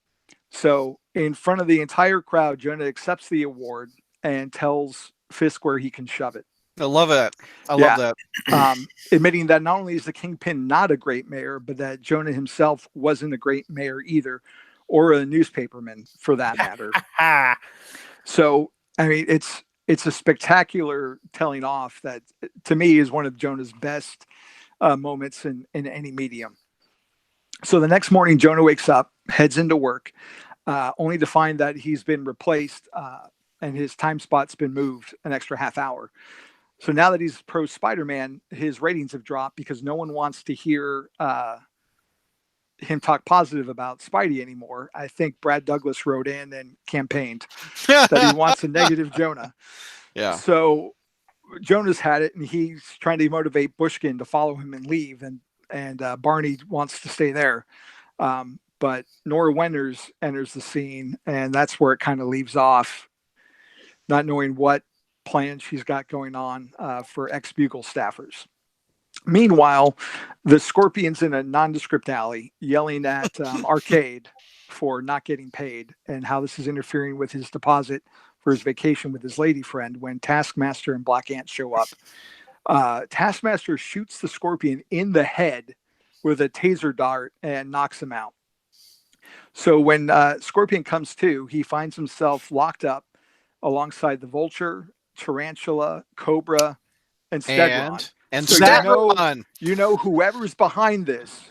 So in front of the entire crowd, Jonah accepts the award and tells Fisk where he can shove it. I love that. I love that. Admitting that not only is the Kingpin not a great mayor, but that Jonah himself wasn't a great mayor either, or a newspaperman for that matter. So, I mean, it's a spectacular telling off that, to me, is one of Jonah's best moments in any medium. So the next morning, Jonah wakes up, heads into work, only to find that he's been replaced and his time spot's been moved an extra half hour. So now that he's pro Spider-Man, his ratings have dropped because no one wants to hear him talk positive about Spidey anymore. I think Brad Douglas wrote in and campaigned that he wants a negative Jonah. Yeah. So Jonah's had it, and he's trying to motivate Bushkin to follow him and leave, and Barney wants to stay there. But Nora Winters enters the scene, and that's where it kind of leaves off, not knowing what plan she's got going on for ex-Bugle staffers. Meanwhile, the Scorpion's in a nondescript alley yelling at Arcade for not getting paid and how this is interfering with his deposit for his vacation with his lady friend when Taskmaster and Black Ant show up. Taskmaster shoots the Scorpion in the head with a taser dart and knocks him out. So when Scorpion comes to, he finds himself locked up alongside the Vulture, Tarantula, Cobra, and Stegron. And so Stegron. You know whoever's behind this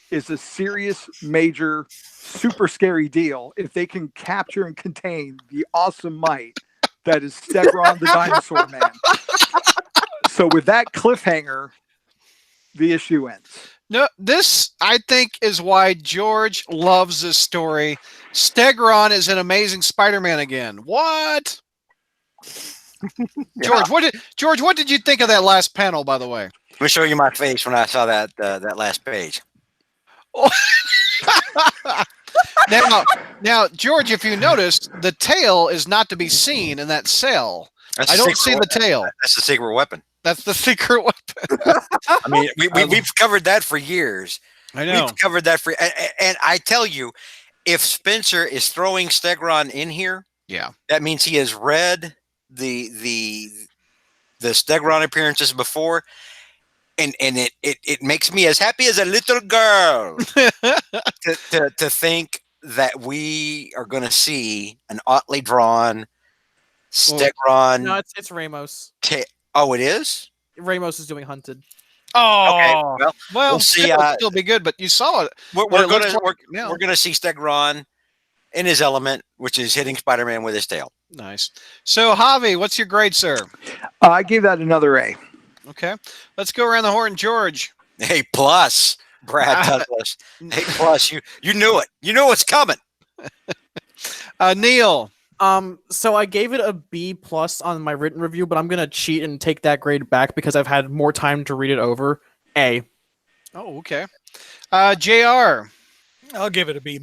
is a serious, major, super scary deal if they can capture and contain the awesome might that is Stegron the Dinosaur Man. So with that cliffhanger, the issue ends. No, this, I think, is why George loves this story. Stegron is an amazing Spider-Man again. What? George, what did you think of that last panel, by the way? Let me show you my face when I saw that that last page. Now, George, if you notice, the tail is not to be seen in that cell. I don't see the tail. That's the secret weapon. That's the secret weapon. I mean, we've covered that for years. I know. We've covered that for, and I tell you, if Spencer is throwing Stegron in here, yeah, that means he has read the Stegron appearances before, and it makes me as happy as a little girl to think that we are going to see an oddly drawn Stegron. No, it's Ramos. Oh, it is? Ramos is doing Hunted. Oh, okay. Well, we'll see. It'll still be good, but you saw it. We're gonna see Stegron in his element, which is hitting Spider-Man with his tail. Nice. So, Javi, what's your grade, sir? I gave that another A. Okay, let's go around the horn, George. A plus, Brad Douglas. A plus. You knew it. You know what's coming. Neil. So I gave it a B+ on my written review, but I'm gonna cheat and take that grade back because I've had more time to read it over. A. Oh, okay. JR. I'll give it a B-.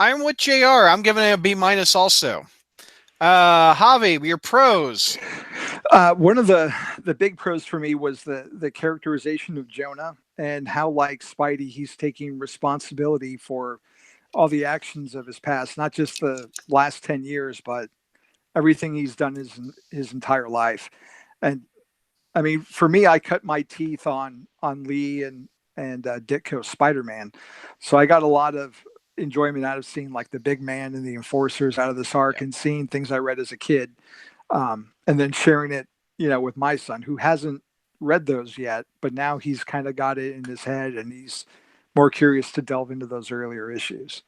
I'm with JR. I'm giving it a B- also. Javi, your pros. One of the big pros for me was the characterization of Jonah and how, like Spidey, he's taking responsibility for all the actions of his past, not just the last 10 years, but everything he's done his entire life. And I mean, for me, I cut my teeth on Lee and Ditko Spider-Man, so I got a lot of enjoyment out of seeing like the big man and the enforcers out of this arc, and seeing things I read as a kid, and then sharing it, with my son who hasn't read those yet, but now he's kind of got it in his head, and he's more curious to delve into those earlier issues.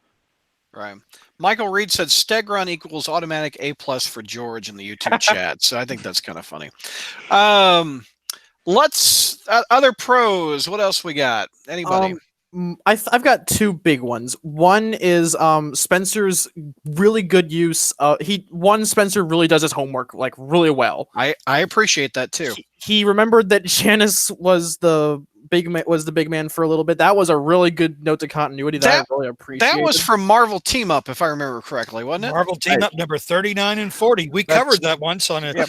Right. Michael Reed said Stegron equals automatic A+ for George in the YouTube chat. So I think that's kind of funny. Let's other pros. What else we got? Anybody? I've got two big ones. One is Spencer's really good use. Spencer really does his homework like really well. I appreciate that too. He remembered that Janice was the big man for a little bit. That was a really good note to continuity that I really appreciated. That was from Marvel Team Up, if I remember correctly, wasn't it? Marvel Team Up number 39 and 40. We covered that once on a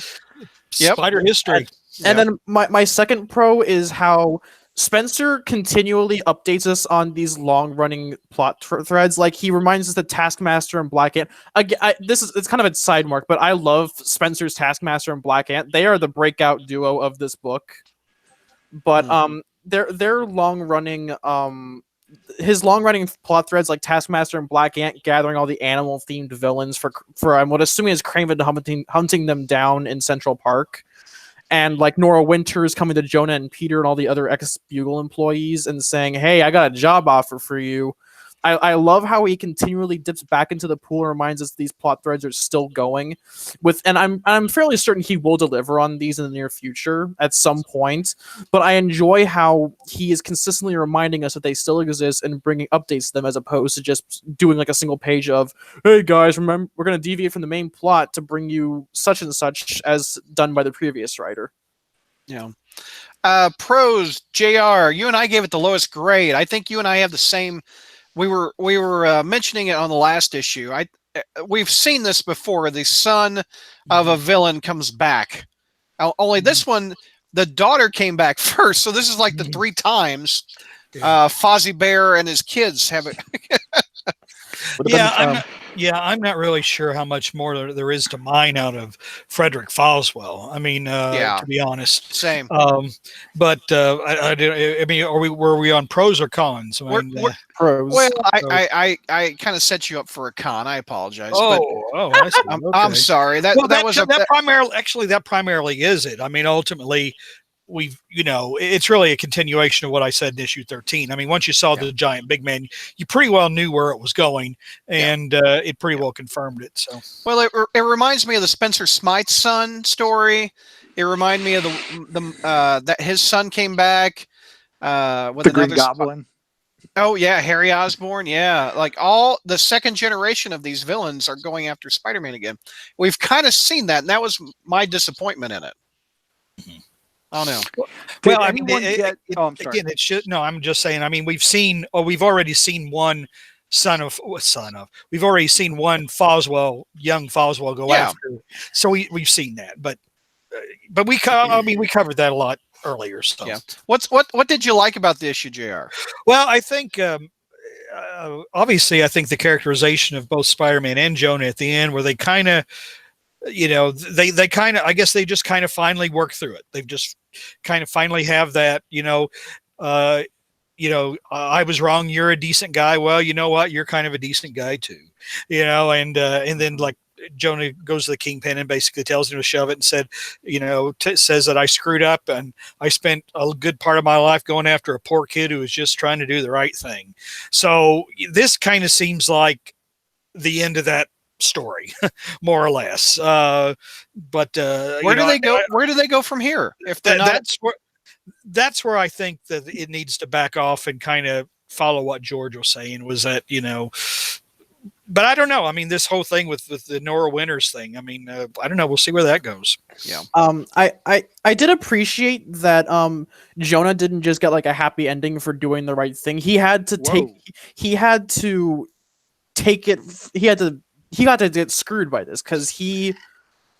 Spider History. And then my second pro is how Spencer continually updates us on these long-running plot threads. Like he reminds us that Taskmaster and Black Ant. Again, it's kind of a side mark, but I love Spencer's Taskmaster and Black Ant. They are the breakout duo of this book. But they're long-running. His long-running plot threads like Taskmaster and Black Ant gathering all the animal-themed villains for I'm assuming is Kraven hunting them down in Central Park. And like Nora Winters coming to Jonah and Peter and all the other ex-Bugle employees and saying, "Hey, I got a job offer for you." I love how he continually dips back into the pool and reminds us these plot threads are still going. And I'm fairly certain he will deliver on these in the near future at some point. But I enjoy how he is consistently reminding us that they still exist and bringing updates to them, as opposed to just doing like a single page of, "Hey guys, remember we're going to deviate from the main plot to bring you such and such," as done by the previous writer. Yeah. Pros, JR, you and I gave it the lowest grade. I think you and I have the same. We were mentioning it on the last issue. We've seen this before. The son of a villain comes back. Only this one, the daughter came back first. So this is like the 3 times Fozzie Bear and his kids have it. I'm not really sure how much more there is to mine out of Frederick Foswell. I mean, to be honest, same. But I mean, were we on pros or cons? We're pros. Well, I kind of set you up for a con. I apologize. I see. I'm sorry. That primarily is it. I mean, ultimately, it's really a continuation of what I said in issue 13. I mean, once you saw the giant big man, you pretty well knew where it was going, and it pretty well confirmed it. So, well, it reminds me of the Spencer Smythe son story. It reminded me of that his son came back with the Green Goblin. Oh yeah, Harry Osborn. Yeah, like all the second generation of these villains are going after Spider-Man again. We've kind of seen that, and that was my disappointment in it. Oh no. Well, I mean, again, it should. No, I'm just saying. I mean, we've already seen one we've already seen one young Foswell go after. So we've seen that, but we covered that a lot earlier. So yeah. What did you like about the issue, JR? Well, I think obviously I think the characterization of both Spider-Man and Jonah at the end, where they kind of. They kind of, I guess they just kind of finally work through it. They've just kind of finally have that, I was wrong. You're a decent guy. Well, you know what? You're kind of a decent guy too, and then like Jonah goes to the Kingpin and basically tells him to shove it and said, says that I screwed up and I spent a good part of my life going after a poor kid who was just trying to do the right thing. So this kind of seems like the end of that story, more or less. But where do they go? Where do they go from here? If that's where I think that it needs to back off and kind of follow what George was saying. Was that But I don't know. I mean, this whole thing with the Nora Winters thing. I mean, I don't know. We'll see where that goes. Yeah. I did appreciate that. Jonah didn't just get like a happy ending for doing the right thing. He had to take it. He had to to get screwed by this because he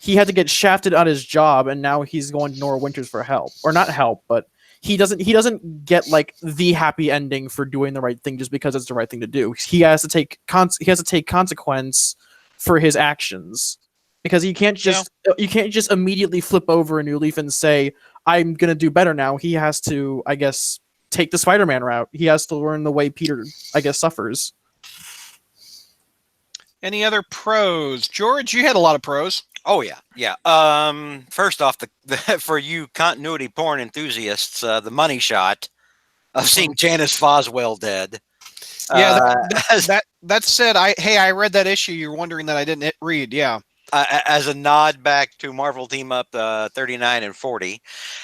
had to get shafted on his job, and now he's going to Nora Winters for help, or not help, but he doesn't get like the happy ending for doing the right thing just because it's the right thing to do. He has to take consequence for his actions because you can't just immediately flip over a new leaf and say I'm gonna do better now. He has to, I guess, take the Spider-Man route. He has to learn the way Peter, I guess, suffers. Any other pros? George, you had a lot of pros. Oh yeah. First off, the for you continuity porn enthusiasts, the money shot of seeing Janice Foswell dead. Yeah, that said, I read that issue. You're wondering that I didn't read. Yeah. As a nod back to Marvel Team Up 39 and 40,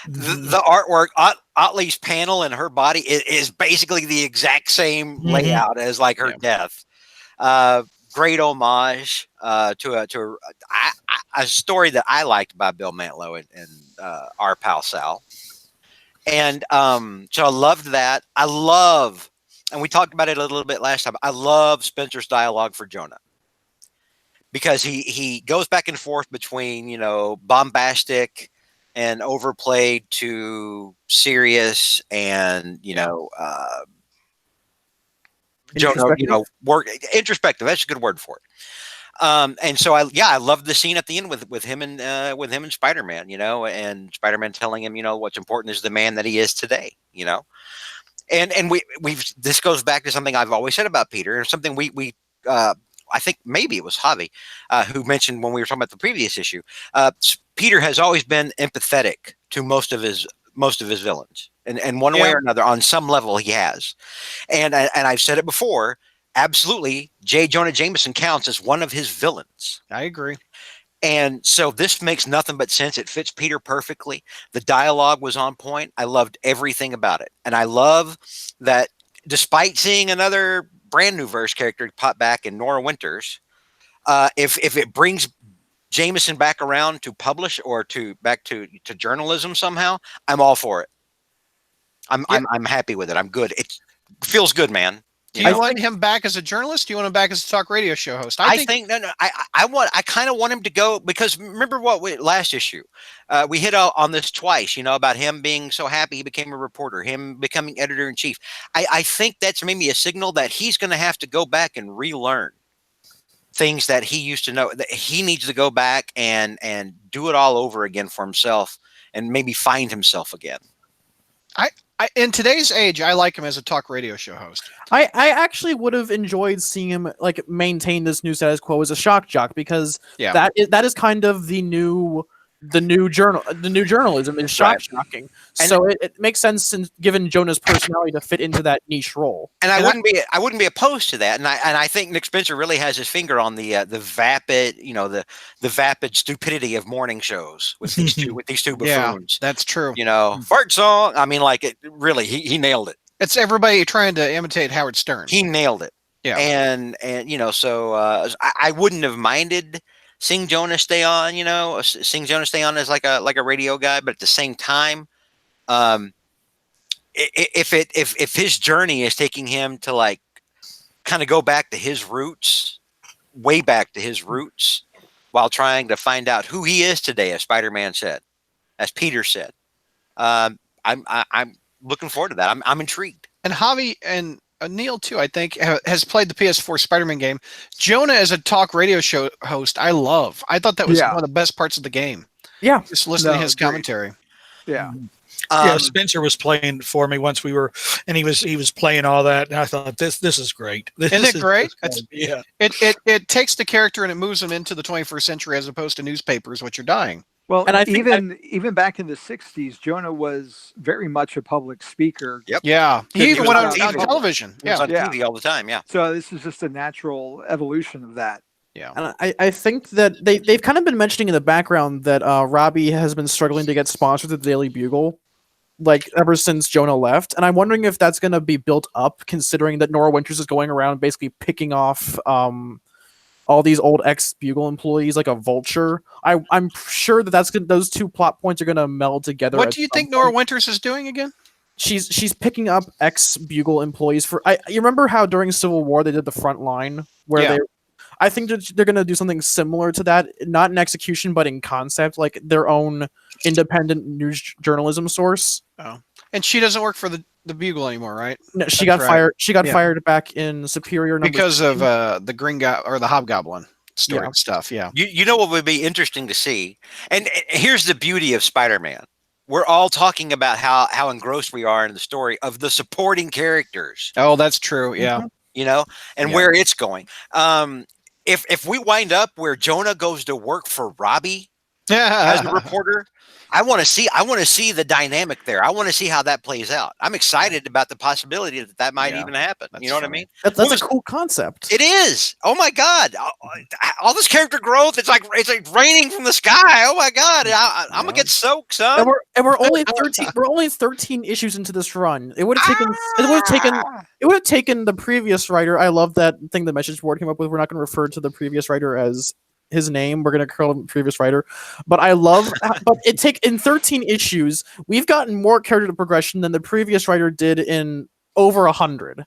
the artwork, Otley's panel and her body is basically the exact same layout as like her death. Great homage to a story that I liked by Bill Mantlo and our pal Sal. And so I loved that. And we talked about it a little bit last time, I love Spencer's dialogue for Jonah. Because he goes back and forth between, bombastic and overplayed to serious and, Jonah, introspective. That's a good word for it. And so I loved the scene at the end with him and Spider-Man, and Spider-Man telling him, what's important is the man that he is today, and this goes back to something I've always said about Peter, and something we I think maybe it was Javi who mentioned when we were talking about the previous issue. Peter has always been empathetic to most of his villains, and one way or another, on some level, he has. And I've said it before. Absolutely, J. Jonah Jameson counts as one of his villains. I agree. And so this makes nothing but sense. It fits Peter perfectly. The dialogue was on point. I loved everything about it, and I love that despite seeing another brand new verse character pop back in Nora Winters, if it brings Jameson back around to publish or back to journalism somehow, I'm all for it. I'm happy with it. I'm good. It feels good, man. Do you want him back as a journalist? Do you want him back as a talk radio show host? I think I kind of want him to go, because remember last issue we hit on this twice, about him being so happy he became a reporter, him becoming editor in chief. I think that's maybe a signal that he's going to have to go back and relearn things that he used to know, that he needs to go back and do it all over again for himself and maybe find himself again. In today's age, I like him as a talk radio show host. I actually would have enjoyed seeing him like maintain this new status quo as a shock jock, because that is kind of the new journalism is shocking. So it makes sense, given Jonah's personality, to fit into that niche role. And I wouldn't be opposed to that. And I think Nick Spencer really has his finger on the vapid, the vapid stupidity of morning shows with these two buffoons. Yeah, that's true. Fart song. I mean, like, it really, he nailed it. It's everybody trying to imitate Howard Stern. He nailed it. Yeah. And so I wouldn't have minded seeing Jonah stay on, as like a radio guy, but at the same time, if his journey is taking him to like kind of go back to his roots, way back to his roots, while trying to find out who he is today, as Spider-Man said, as Peter said, I'm looking forward to that. I'm intrigued. And Javi and Neil too, I think, has played the PS4 Spider-Man game. Jonah as a talk radio show host, I love. I thought that was one of the best parts of the game. Yeah, just listening to his commentary. Yeah. Spencer was playing for me once he was playing all that, and I thought this is great. Isn't it great? Yeah. It takes the character and it moves them into the 21st century as opposed to newspapers, which are dying. Well, and I think even back in the 60s, Jonah was very much a public speaker. Yep. Yeah. He even went on television. He was on TV all the time. Yeah. So this is just a natural evolution of that. Yeah. And I think that they've kind of been mentioning in the background that Robbie has been struggling to get sponsors at the Daily Bugle, like ever since Jonah left. And I'm wondering if that's going to be built up, considering that Nora Winters is going around basically picking off all these old ex-Bugle employees like a vulture. I'm sure that those two plot points are going to meld together. What do you think Nora Winters is doing again? She's picking up ex-Bugle employees for. You remember how during Civil War they did the front line where they. I think they're going to do something similar to that, not in execution, but in concept, like their own independent news journalism source. Oh, and she doesn't work for the Bugle anymore, right? No, she That's got right. fired. She got Yeah. fired back in Superior because 16. of the Green Guy or the Hobgoblin story Yeah. stuff. Yeah. You know what would be interesting to see, and here's the beauty of Spider-Man. We're all talking about how engrossed we are in the story of the supporting characters. Oh, that's true. Yeah. You know, and Yeah. where it's going. If we wind up where Jonah goes to work for Robbie as a reporter, I want to see the dynamic there. I want to see how that plays out. I'm excited about the possibility that might Yeah, even happen. that's You know what I funny. mean? That's a cool concept. It is. Oh my God! All this character growth. It's like raining from the sky. Oh my God! I'm gonna get soaked, son. And we're only 13. We're only 13 issues into this run. It would have taken. It would have taken the previous writer. I love that thing the message board came up with. We're not going to refer to the previous writer as his name. We're going to call him previous writer. But I love. But in 13 issues, we've gotten more character progression than the previous writer did in over 100.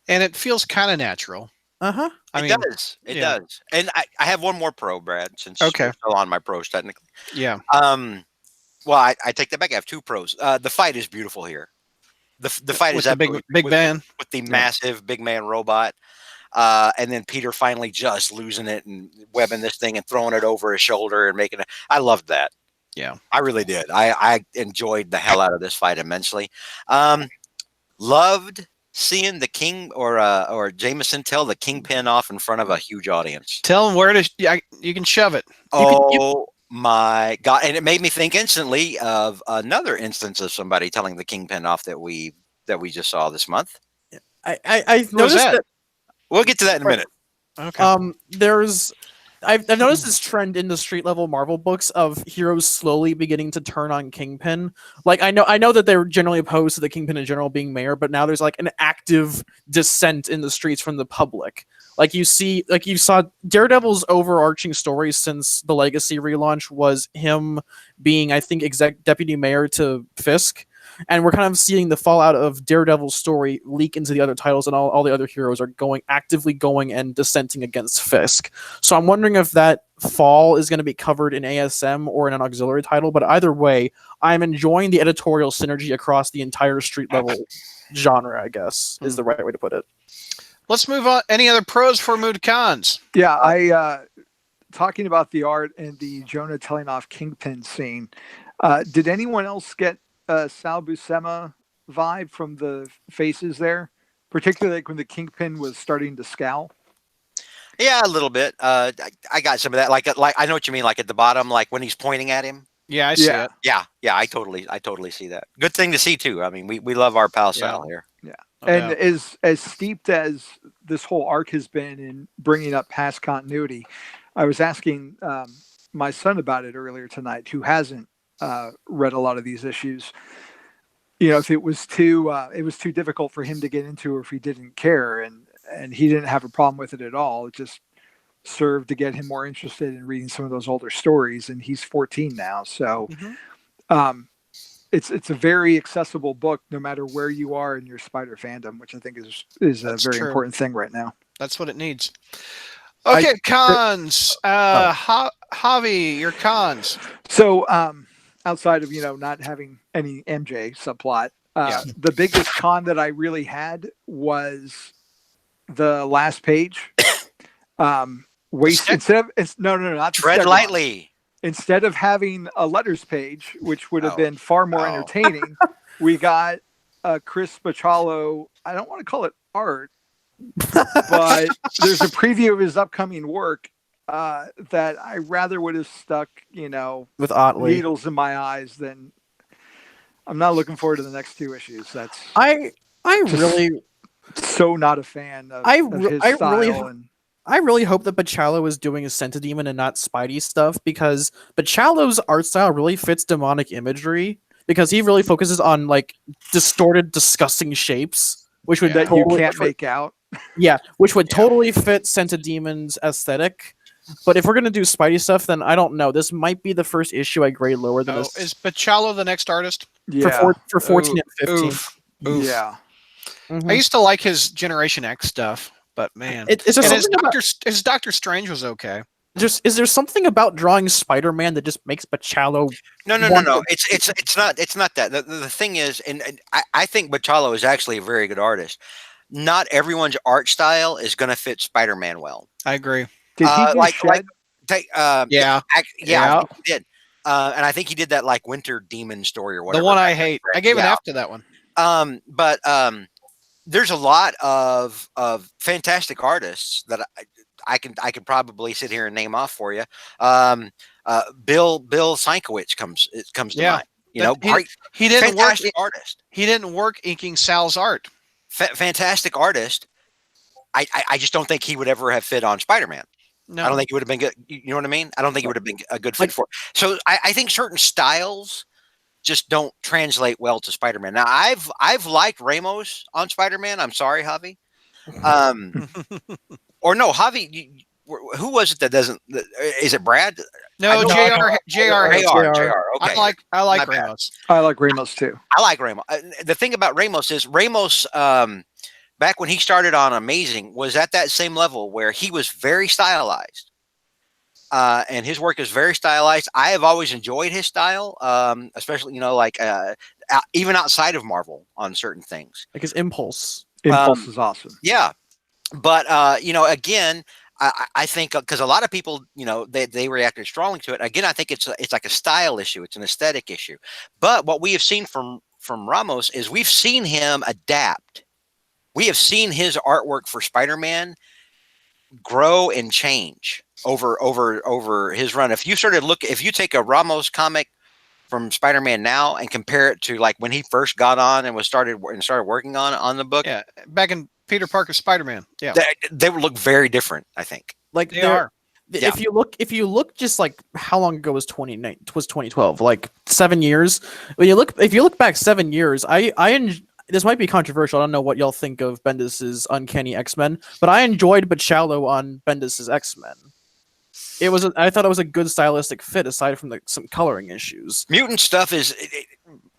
And it feels kind of natural. Uh-huh. It does. It does. And I have one more pro, Brad, since Okay. we're still on my pros technically. Yeah. Well, I take that back. I have two pros. The fight is beautiful here. The fight with is the big man with the massive big man robot. And then Peter finally just losing it and webbing this thing and throwing it over his shoulder and making it. I loved that. Yeah. I really did. I enjoyed the hell out of this fight immensely. Loved seeing the King or Jameson tell the Kingpin off in front of a huge audience. Tell him where to. You can shove it. My God! And it made me think instantly of another instance of somebody telling the Kingpin off that we just saw this month. I noticed that. We'll get to that in a minute. Okay. I've noticed this trend in the street level Marvel books of heroes slowly beginning to turn on Kingpin. Like I know that they're generally opposed to the Kingpin in general being mayor, but now there's like an active dissent in the streets from the public. Like you saw Daredevil's overarching story since the Legacy relaunch was him being, I think, deputy mayor to Fisk. And we're kind of seeing the fallout of Daredevil's story leak into the other titles, and all the other heroes are actively going and dissenting against Fisk. So I'm wondering if that fall is going to be covered in ASM or in an auxiliary title, but either way, I'm enjoying the editorial synergy across the entire street level genre, I guess, is the right way to put it. Let's move on. Any other pros for move to cons? Yeah, I talking about the art and the Jonah telling off Kingpin scene. Did anyone else get Sal Buscema vibe from the faces there, particularly like when the Kingpin was starting to scowl? Yeah, a little bit. I got some of that. Like I know what you mean. Like at the bottom, like when he's pointing at him. Yeah, I see it. Yeah. I totally see that. Good thing to see too. I mean, we love our pal Sal here. Yeah. No And doubt. as steeped as this whole arc has been in bringing up past continuity, I was asking my son about it earlier tonight, who hasn't read a lot of these issues. You know, if it was too difficult for him to get into, or if he didn't care, and he didn't have a problem with it at all. It just served to get him more interested in reading some of those older stories. And he's 14 now, so it's a very accessible book, no matter where you are in your Spider fandom, which I think is a very important thing right now. That's what it needs. Okay, cons. Javi, your cons. So outside of not having any MJ subplot, the biggest con that I really had was the last page. Not Tread lightly. Instead of having a letters page, which would have been far more entertaining, we got Chris Bachalo. I don't want to call it art, but there's a preview of his upcoming work that I rather would have stuck, with Otley needles in my eyes than. I'm not looking forward to the next two issues. That's I really so not a fan of his style. I really hope that Bachalo is doing a Sentidemon and not Spidey stuff, because Bachalo's art style really fits demonic imagery, because he really focuses on like distorted, disgusting shapes, which would that you can't make out. Yeah, which would totally fit Sentidemon's aesthetic. But if we're gonna do Spidey stuff, then I don't know. This might be the first issue I grade lower than this. Is Bachalo the next artist? Yeah, for 14 and 15. Oof. Yeah. I used to like his Generation X stuff, But man, Is there and his something about Doctor Strange was okay. is there something about drawing Spider-Man that just makes Bachalo? No. It's not that. The thing is, and I think Bachalo is actually a very good artist. Not everyone's art style is going to fit Spider-Man well. I agree. Did he just shed? Yeah. I Yeah. think he did. And I think he did that like Winter Demon story or whatever. The one I hate. I gave an Yeah. F to that one. But there's a lot of fantastic artists that I can probably sit here and name off for you. Bill Sienkiewicz comes to Yeah. mind. You know, He didn't work. fantastic artist, He didn't work inking Sal's art. fantastic artist. I just don't think he would ever have fit on Spider-Man. No. I don't think it would have been good. You know what I mean? I don't think it would have been a good fit Like- for it. So I think certain styles just don't translate well to Spider-Man. Now I've liked Ramos on Spider-Man. I'm sorry, Javi. Or no, Javi. Who was it that doesn't? Is it Brad? No, Jr. Okay. I like My bad. Ramos. I like Ramos too. I like Ramos. The thing about Ramos is Ramos, back when he started on Amazing, was at that same level where he was very stylized. And his work is very stylized. I have always enjoyed his style, especially, even outside of Marvel on certain things. Like his Impulse. Impulse is awesome. Yeah. But, again, I think because a lot of people, they reacted strongly to it. Again, I think it's like a style issue. It's an aesthetic issue. But what we have seen from Ramos is we've seen him adapt. We have seen his artwork for Spider-Man grow and change over his run. If you take a Ramos comic from Spider-Man now and compare it to like when he first got on and started working on the book, Yeah, back in Peter Parker's Spider-Man. Yeah, they would look very different, I think. Like they are. If you look just like how long ago was 2012, like 7 years. If you look back 7 years, this might be controversial. I don't know what y'all think of Bendis's Uncanny X-Men, but I enjoyed Bachalo on Bendis's X-Men. I thought it was a good stylistic fit aside from some coloring issues. Mutant stuff is,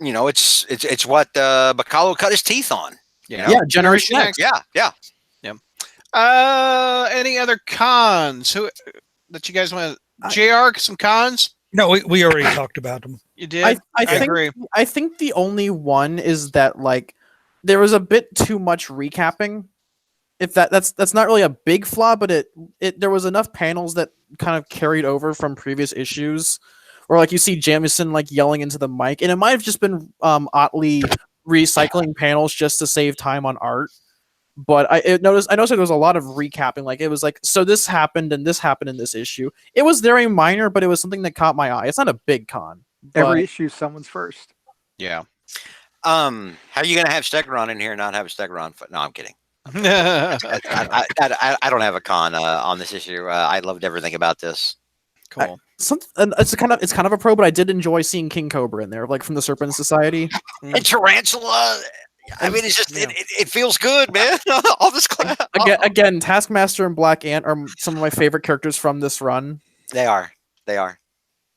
it's what Bacalo cut his teeth on. Yeah, Generation X. Yeah. Any other cons that you guys want to? JR, some cons? No, we already talked about them. You did? I agree. I think the only one is that like there was a bit too much recapping. If that's not really a big flaw, but there was enough panels that kind of carried over from previous issues, or like you see Jamison like yelling into the mic, and it might have just been oddly recycling panels just to save time on art. But I noticed there was a lot of recapping. Like it was like, so this happened and this happened in this issue. It was very minor, but it was something that caught my eye. It's not a big con. Every issue, someone's first. Yeah. How are you gonna have Stegron in here and not have a Stegron foot? No, I'm kidding. I don't have a con on this issue. I loved everything about this. Cool. It's kind of a pro, but I did enjoy seeing King Cobra in there, like from the Serpent Society. And Tarantula. I mean, it's just it feels good, man. All this again, Taskmaster and Black Ant are some of my favorite characters from this run. They are.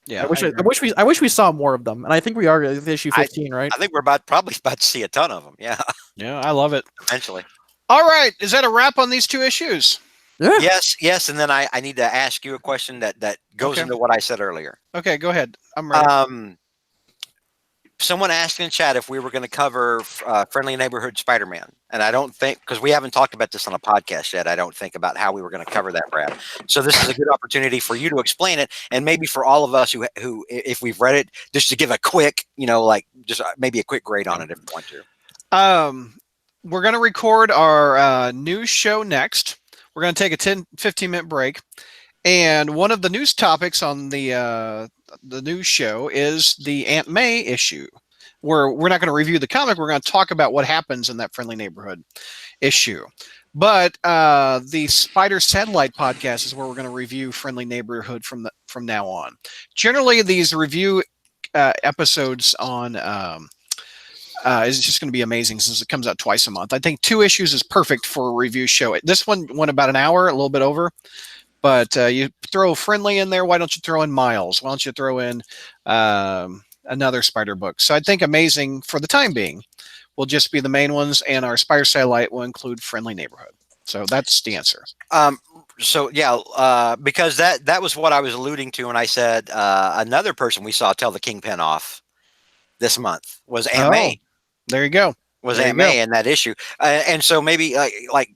Yeah. I wish we saw more of them, and I think we are at issue 15, right? I think we're probably about to see a ton of them. Yeah. Yeah, I love it. Eventually. All right, is that a wrap on these two issues? Yeah. Yes, and then I need to ask you a question that goes into what I said earlier. Okay, go ahead. I'm ready. Someone asked in chat if we were going to cover Friendly Neighborhood Spider-Man, and I don't think, because we haven't talked about this on a podcast yet, I don't think about how we were going to cover that, Brad. So this is a good opportunity for you to explain it, and maybe for all of us who if we've read it, just to give a quick, maybe a quick grade on it if you want to. We're going to record our news show next. We're going to take a 15-minute break, and one of the news topics on the news show is the Aunt May issue, where we're not going to review the comic. We're going to talk about what happens in that Friendly Neighborhood issue. But the Spider Satellite podcast is where we're going to review Friendly Neighborhood from now on. Generally, these review episodes on is just going to be amazing since it comes out twice a month. I think 2 issues is perfect for a review show. This one went about an hour, a little bit over. But you throw Friendly in there. Why don't you throw in Miles? Why don't you throw in another Spider book? So I think Amazing, for the time being, will just be the main ones, and our Spider Satellite will include Friendly Neighborhood. So that's the answer. So yeah, because that was what I was alluding to when I said another person we saw tell the kingpin off this month was Aunt May. There you go. Was There Aunt you go. May in that issue, and so maybe like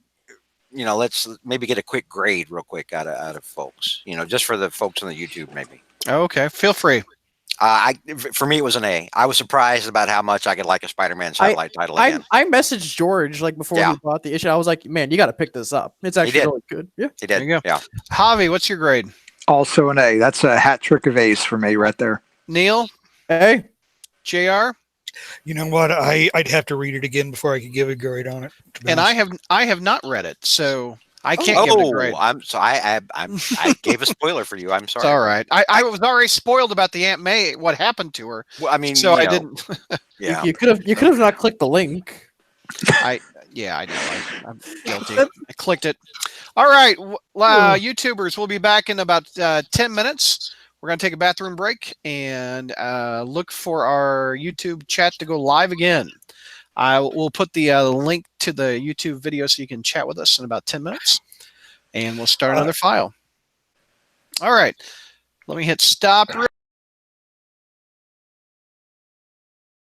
let's maybe get a quick grade real quick out of folks, just for the folks on the YouTube maybe. Okay, feel free. For me, it was an A. I was surprised about how much I could like a Spider-Man satellite title again. I messaged George like before Yeah. he bought the issue. I was like, man, you got to pick this up. It's actually did. really good. Yeah. He did. There you go. Yeah. Javi, what's your grade? Also an A. That's a hat trick of A's for me right there. Neil, Hey. JR, You know what? I'd have to read it again before I could give a grade on it. to be and honest. I have not read it, so I can't give it a grade. I gave a spoiler for you. I'm It's sorry. all right. I was already spoiled about the Aunt May, what happened to her. Well, I mean, So I didn't. Yeah. You could have not clicked the link. I know. I'm guilty. I clicked it. All right, YouTubers, we'll be back in about 10 minutes. We're going to take a bathroom break and look for our YouTube chat to go live again. We'll put the link to the YouTube video so you can chat with us in about 10 minutes. And we'll start another file. All right. Let me hit stop.